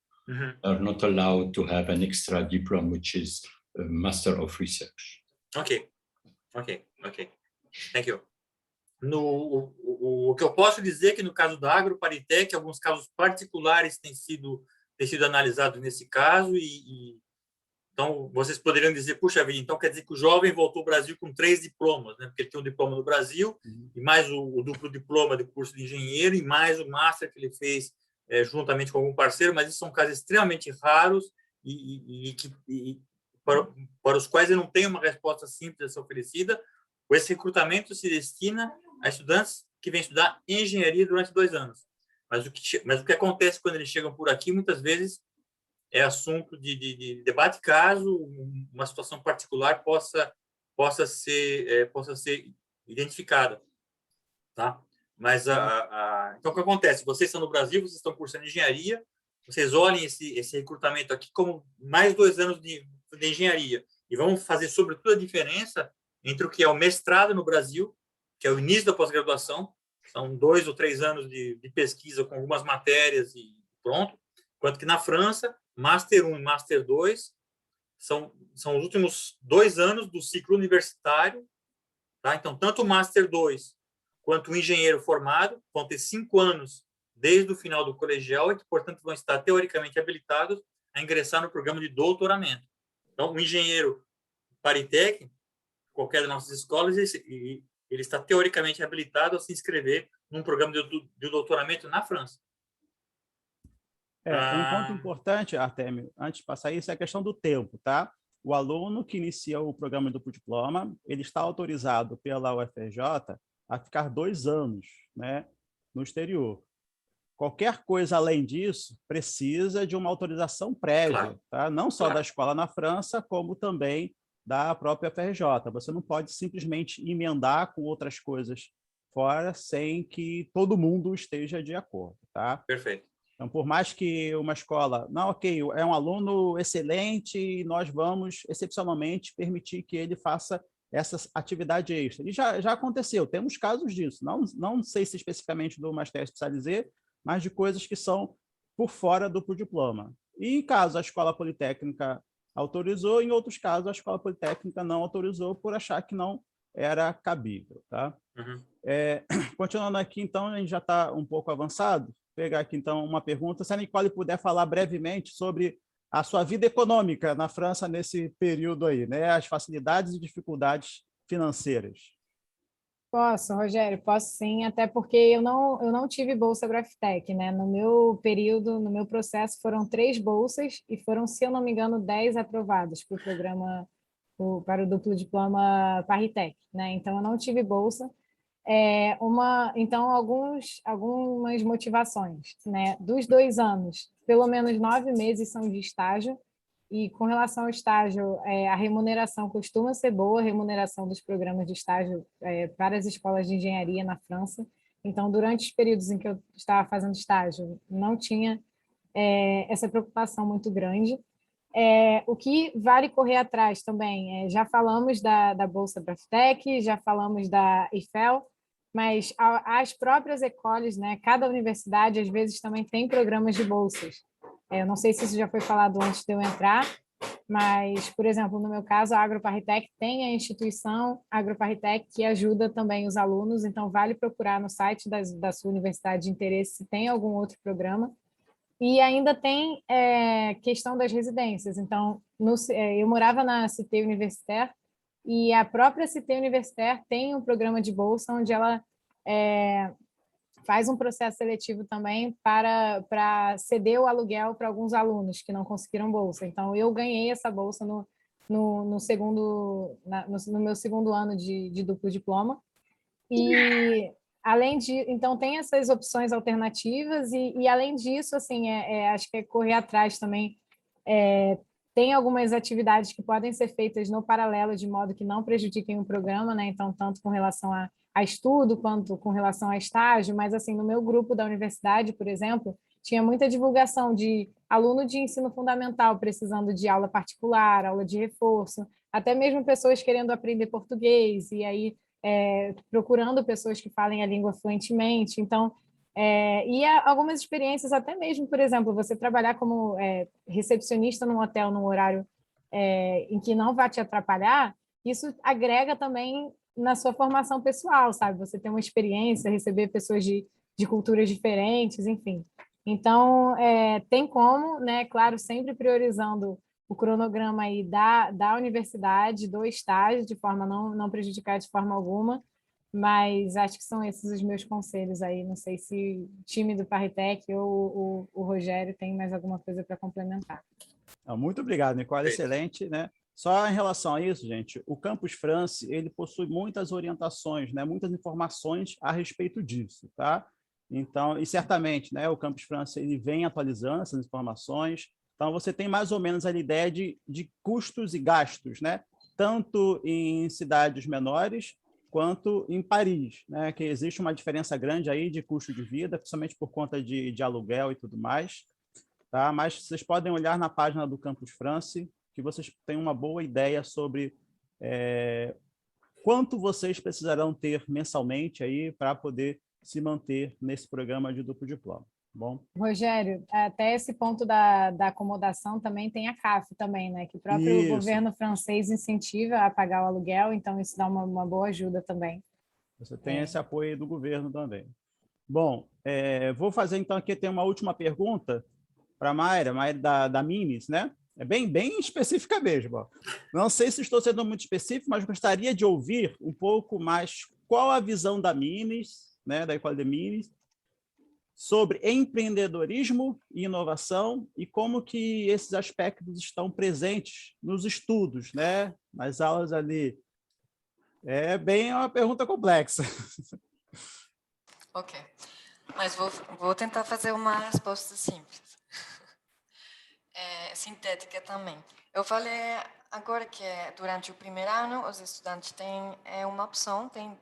Are not allowed to have an extra diploma, which is a Master of Research. Ok. Thank you. O que eu posso dizer é que no caso da AgroParitech, alguns casos particulares têm sido analisados nesse caso então vocês poderiam dizer, puxa vida, então quer dizer que o jovem voltou ao Brasil com 3 diplomas, né? Porque ele tem um diploma no Brasil e mais o duplo diploma do curso de engenheiro e mais o master que ele fez juntamente com algum parceiro, mas isso são casos extremamente raros e para os quais eu não tenho uma resposta simples a ser oferecida. Esse recrutamento se destina a estudantes que vêm estudar engenharia durante 2 anos. Mas o que acontece quando eles chegam por aqui, muitas vezes, é assunto de debate caso uma situação particular possa ser identificada. Tá? Mas então o que acontece? Vocês estão no Brasil, vocês estão cursando engenharia, vocês olhem esse recrutamento aqui como mais 2 anos de engenharia e vão fazer sobretudo a diferença entre o que é o mestrado no Brasil, que é o início da pós-graduação, são 2 ou 3 anos de pesquisa com algumas matérias e pronto, enquanto que na França, Master 1 e Master 2 são os últimos 2 anos do ciclo universitário, tá? Então, tanto o Master 2 quanto o engenheiro formado vão ter 5 anos desde o final do colegial e que, portanto, vão estar teoricamente habilitados a ingressar no programa de doutoramento. Então, o engenheiro Paritech, qualquer das nossas escolas, ele está teoricamente habilitado a se inscrever num programa de doutoramento na França. Um ponto importante, Artemio, antes de passar isso, é a questão do tempo, tá? O aluno que inicia o programa de duplo diploma, ele está autorizado pela UFRJ a ficar 2 anos, né, no exterior. Qualquer coisa além disso precisa de uma autorização prévia, Claro. tá? Não só da escola na França, como também da própria UFRJ. Você não pode simplesmente emendar com outras coisas fora sem que todo mundo esteja de acordo, tá? Perfeito. Então, por mais que uma escola, não, ok, é um aluno excelente e nós vamos, excepcionalmente, permitir que ele faça essa atividade extra. E já aconteceu, temos casos disso, não sei se especificamente do Master Especialisé, mas de coisas que são por fora do diploma. E em casos a Escola Politécnica autorizou, em outros casos a Escola Politécnica não autorizou por achar que não era cabível. Tá? Continuando aqui, então, a gente já está um pouco avançado. Vou pegar aqui, então, uma pergunta. Se a Nicole puder falar brevemente sobre a sua vida econômica na França nesse período aí, né? As facilidades e dificuldades financeiras. Posso, Rogério, posso sim, até porque eu não tive bolsa Graftech, né? No meu período, no meu processo, foram 3 bolsas e foram, se eu não me engano, 10 aprovadas para o programa, para o duplo diploma Paritech, né? Então, eu não tive bolsa. Então, algumas motivações, né? Dos 2 anos, pelo menos 9 meses são de estágio, e com relação ao estágio, a remuneração costuma ser boa, a remuneração dos programas de estágio para as escolas de engenharia na França. Então, durante os períodos em que eu estava fazendo estágio, não tinha essa preocupação muito grande. O que vale correr atrás também, já falamos da Bolsa Graftech, já falamos da IFEL, mas as próprias écoles, né, cada universidade, às vezes, também tem programas de bolsas. Eu não sei se isso já foi falado antes de eu entrar, mas, por exemplo, no meu caso, a AgroParitech tem a instituição AgroParitech que ajuda também os alunos, então vale procurar no site da sua universidade de interesse se tem algum outro programa. E ainda tem questão das residências. Então, eu morava na Cité Universitaire e a própria Cité Universitaire tem um programa de bolsa onde ela faz um processo seletivo também para ceder o aluguel para alguns alunos que não conseguiram bolsa. Então, eu ganhei essa bolsa no meu segundo ano de duplo diploma. E além de, então tem essas opções alternativas e além disso, assim, acho que é correr atrás também. Tem algumas atividades que podem ser feitas no paralelo de modo que não prejudiquem o programa, né? Então, tanto com relação a estudo quanto com relação a estágio, mas assim, no meu grupo da universidade, por exemplo, tinha muita divulgação de aluno de ensino fundamental precisando de aula particular, aula de reforço, até mesmo pessoas querendo aprender português e aí procurando pessoas que falem a língua fluentemente. Então, e algumas experiências até mesmo, por exemplo, você trabalhar como recepcionista num hotel num horário em que não vai te atrapalhar, isso agrega também na sua formação pessoal, sabe? Você tem uma experiência, receber pessoas de culturas diferentes, enfim. Então, tem como, né? Claro, sempre priorizando o cronograma aí da universidade, do estágio, de forma a não prejudicar de forma alguma, mas acho que são esses os meus conselhos aí. Não sei se o time do Parritec ou o Rogério tem mais alguma coisa para complementar. Muito obrigado, Nicole. Excelente, né? Só em relação a isso, gente, o Campus France, ele possui muitas orientações, né? Muitas informações a respeito disso, tá? Então, e certamente, né, o Campus France ele vem atualizando essas informações. Então, você tem mais ou menos a ideia de custos e gastos, né? Tanto em cidades menores quanto em Paris, né? Que existe uma diferença grande aí de custo de vida, principalmente por conta de aluguel e tudo mais. Tá? Mas vocês podem olhar na página do Campus France, que vocês têm uma boa ideia sobre quanto vocês precisarão ter mensalmente aí para poder se manter nesse programa de duplo diploma. Bom? Rogério, até esse ponto da acomodação também tem a CAF também, né? Que o próprio governo francês incentiva a pagar o aluguel, então isso dá uma boa ajuda também. Você tem esse apoio do governo também. Bom, vou fazer então aqui, tem uma última pergunta para a Mayra da Mimes, né? É bem específica mesmo. Ó. Não sei se estou sendo muito específico, mas gostaria de ouvir um pouco mais qual a visão da Mimes, né, da École des Mines, sobre empreendedorismo e inovação e como que esses aspectos estão presentes nos estudos, né, nas aulas ali. É bem uma pergunta complexa. Ok, mas vou tentar fazer uma resposta simples. Sintética também. Eu falei agora que durante o primeiro ano os estudantes têm uma opção, tem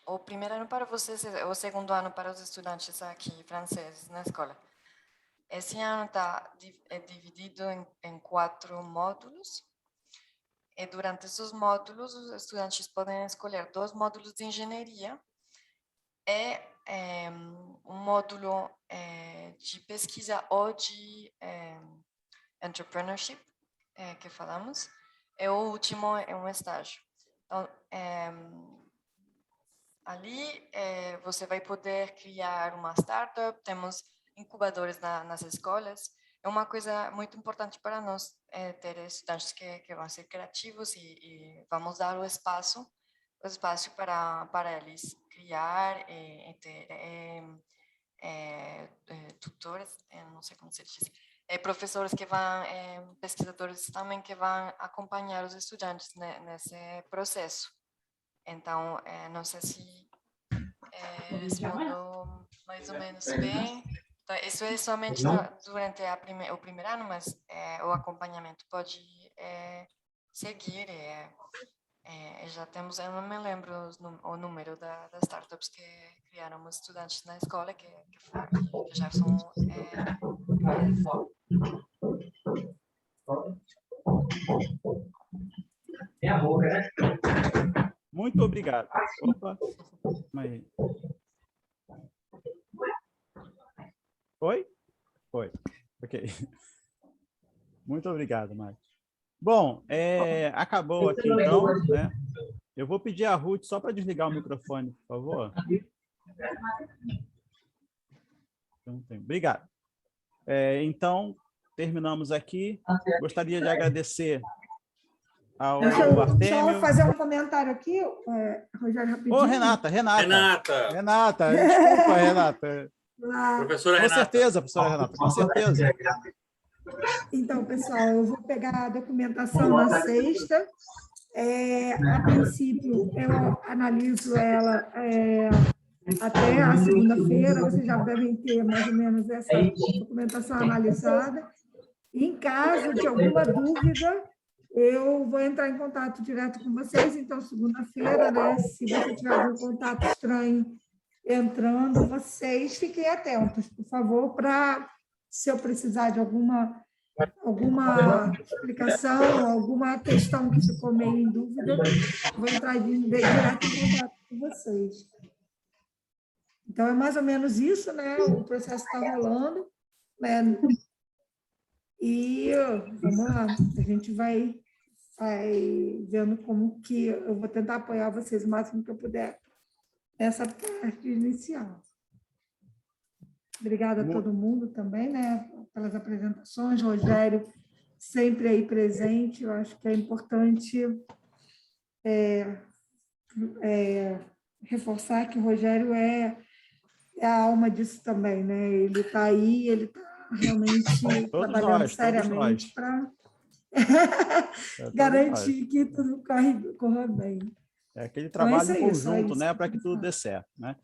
o primeiro ano para vocês, o segundo ano para os estudantes aqui franceses na escola. Esse ano está dividido em 4 módulos e durante esses módulos os estudantes podem escolher 2 módulos de engenharia e um módulo de pesquisa ou de entrepreneurship, que falamos, e o último é um estágio. Então, ali você vai poder criar uma startup, temos incubadores nas escolas. É uma coisa muito importante para nós ter estudantes que vão ser criativos e vamos dar o espaço para eles criar e ter tutores, não sei como se diz, professores que vão, pesquisadores também que vão acompanhar os estudantes nesse processo. Então, não sei se respondeu mais ou menos bem. Então, isso é somente durante o primeiro ano, mas o acompanhamento pode seguir. Já temos, eu não me lembro o número das startups que criaram os estudantes na escola, que já são... Muito obrigado. Opa. Aí. Oi? Foi. Ok. Muito obrigado, Marcos. Bom, acabou aqui então, né? Eu vou pedir a Ruth só para desligar o microfone, por favor. Obrigado. Então, terminamos aqui. Gostaria de agradecer ao Artêmio. Só fazer um comentário aqui, Rogério, rapidinho. Ô, Renata. Desculpa, Renata. Professora Renata. Com certeza, professora Renata, com certeza. Então, pessoal, eu vou pegar a documentação na sexta. A princípio, eu analiso ela até a segunda-feira, vocês já devem ter mais ou menos essa documentação analisada. Em caso de alguma dúvida, eu vou entrar em contato direto com vocês. Então, segunda-feira, né, se você tiver algum contato estranho entrando, vocês fiquem atentos, por favor, para, se eu precisar de alguma explicação, alguma questão que ficou meio em dúvida, vou entrar direto em contato com vocês. Então, é mais ou menos isso, né? O processo está rolando, né? E vamos lá, a gente vai vendo como que eu vou tentar apoiar vocês o máximo que eu puder nessa parte inicial. Obrigada a todo mundo também, né, pelas apresentações. Rogério, sempre aí presente. Eu acho que é importante reforçar que o Rogério é a alma disso também, né? Ele está aí, ele está realmente trabalhando seriamente para garantir que tudo corra bem. É aquele trabalho em conjunto, né, para que tudo dê certo, né?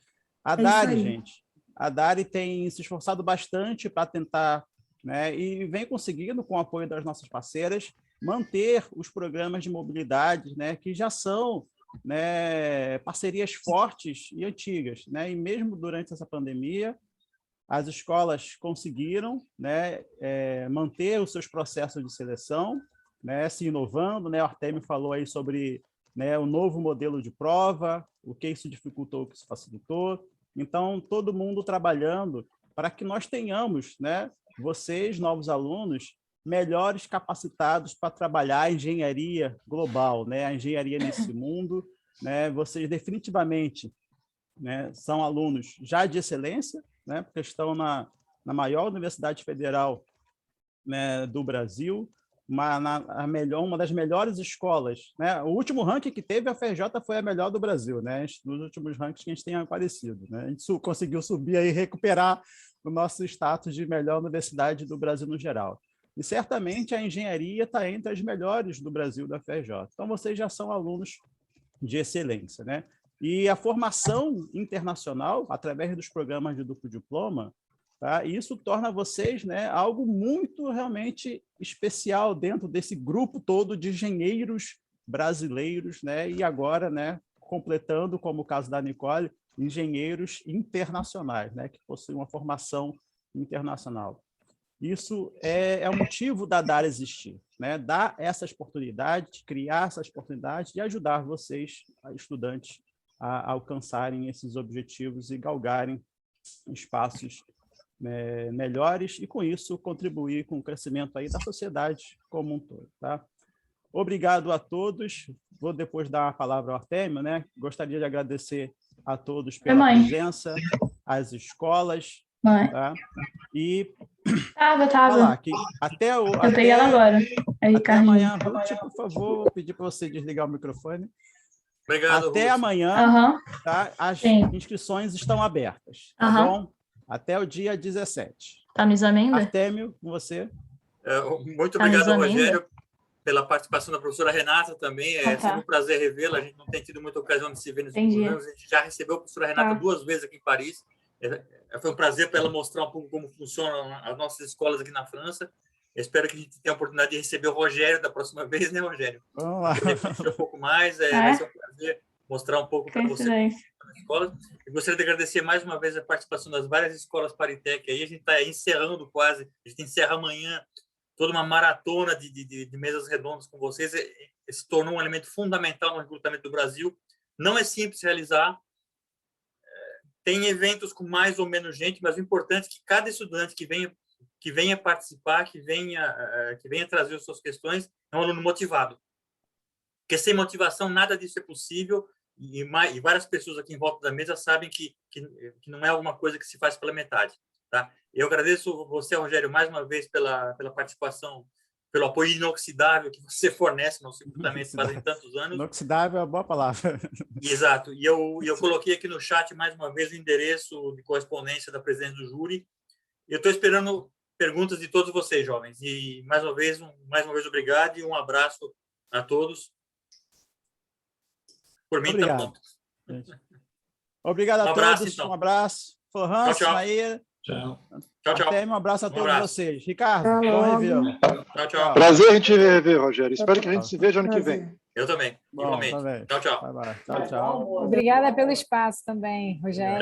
A Dari, gente, a Dari tem se esforçado bastante para tentar, né, e vem conseguindo, com o apoio das nossas parceiras, manter os programas de mobilidade, né, que já são, né, parcerias fortes e antigas, né? E mesmo durante essa pandemia, as escolas conseguiram, né, manter os seus processos de seleção, né, se inovando, né? O Artemio falou aí sobre, né, o novo modelo de prova, o que isso dificultou, o que isso facilitou. Então, todo mundo trabalhando para que nós tenhamos, né, vocês, novos alunos, melhores capacitados para trabalhar a engenharia global, né, a engenharia nesse mundo, né? Vocês definitivamente, né, são alunos já de excelência, né, porque estão na maior universidade federal, né, do Brasil, uma das melhores escolas, né? O último ranking que teve, a FRJ foi a melhor do Brasil, né? Nos últimos rankings que a gente tem aparecido, né? A gente conseguiu subir aí, recuperar o nosso status de melhor universidade do Brasil no geral. E certamente a engenharia está entre as melhores do Brasil da FRJ. Então, vocês já são alunos de excelência, né? E a formação internacional, através dos programas de duplo diploma, tá? Isso torna vocês, né, algo muito realmente especial dentro desse grupo todo de engenheiros brasileiros, né? E agora, né, completando, como o caso da Nicole, engenheiros internacionais, né, que possuem uma formação internacional. Isso é o motivo da Dari existir, né? Dar essas oportunidades, criar essas oportunidades e ajudar vocês, estudantes, a alcançarem esses objetivos e galgarem espaços, né, melhores e, com isso, contribuir com o crescimento aí da sociedade como um todo. Tá? Obrigado a todos. Vou depois dar a palavra ao Artemio, né? Gostaria de agradecer a todos pela presença, às escolas. Tá? E falar que até o... Eu peguei ela agora. Até amanhã, Ruth, por favor, vou pedir para você desligar o microfone. Obrigado, até Ruth. amanhã, tá? As inscrições estão abertas, tá bom? Até o dia 17. Tá me examinando? Artemio, com você. Muito obrigado, Rogério, pela participação da professora Renata também. É sempre um prazer revê-la. A gente não tem tido muita ocasião de se ver nos últimos anos. A gente já recebeu a professora Renata 2 vezes aqui em Paris. Foi um prazer para ela mostrar um pouco como funcionam as nossas escolas aqui na França. Eu espero que a gente tenha a oportunidade de receber o Rogério da próxima vez, né, Rogério? Vamos lá. Um pouco mais, vai ser um prazer mostrar um pouco para você na escola. Eu gostaria de agradecer mais uma vez a participação das várias escolas Paritec. Aí a gente está encerrando quase, a gente encerra amanhã toda uma maratona de mesas redondas com vocês. Se tornou um elemento fundamental no recrutamento do Brasil. Não é simples realizar. Tem eventos com mais ou menos gente, mas o importante é que cada estudante que venha participar, que venha trazer as suas questões, é um aluno motivado. Porque sem motivação nada disso é possível, e várias pessoas aqui em volta da mesa sabem que não é alguma coisa que se faz pela metade. Tá? Eu agradeço você, Rogério, mais uma vez pela participação, pelo apoio inoxidável que você fornece no nosso recrutamento fazem tantos anos. Inoxidável é uma boa palavra. Exato. E eu coloquei aqui no chat, mais uma vez, o endereço de correspondência da presidente do júri. Eu estou esperando perguntas de todos vocês, jovens. E, mais uma vez, obrigado e um abraço a todos. Por mim, obrigado. Tá bom. Obrigado a abraço, todos. então. Um abraço. Florence, Tchau, tchau. Maíra. Ciao. Tchau, tchau. Até, um abraço a todos abraço. vocês. Ricardo, Até bom logo. revê-lo. Tchau, tchau. Prazer a gente rever, Rogério. Espero que a gente se veja ano que vem. Prazer. Eu também, Bom, igualmente. tá bem. Tchau, tchau. Bye, bye. Tchau, tchau. Obrigada pelo espaço também, Rogério.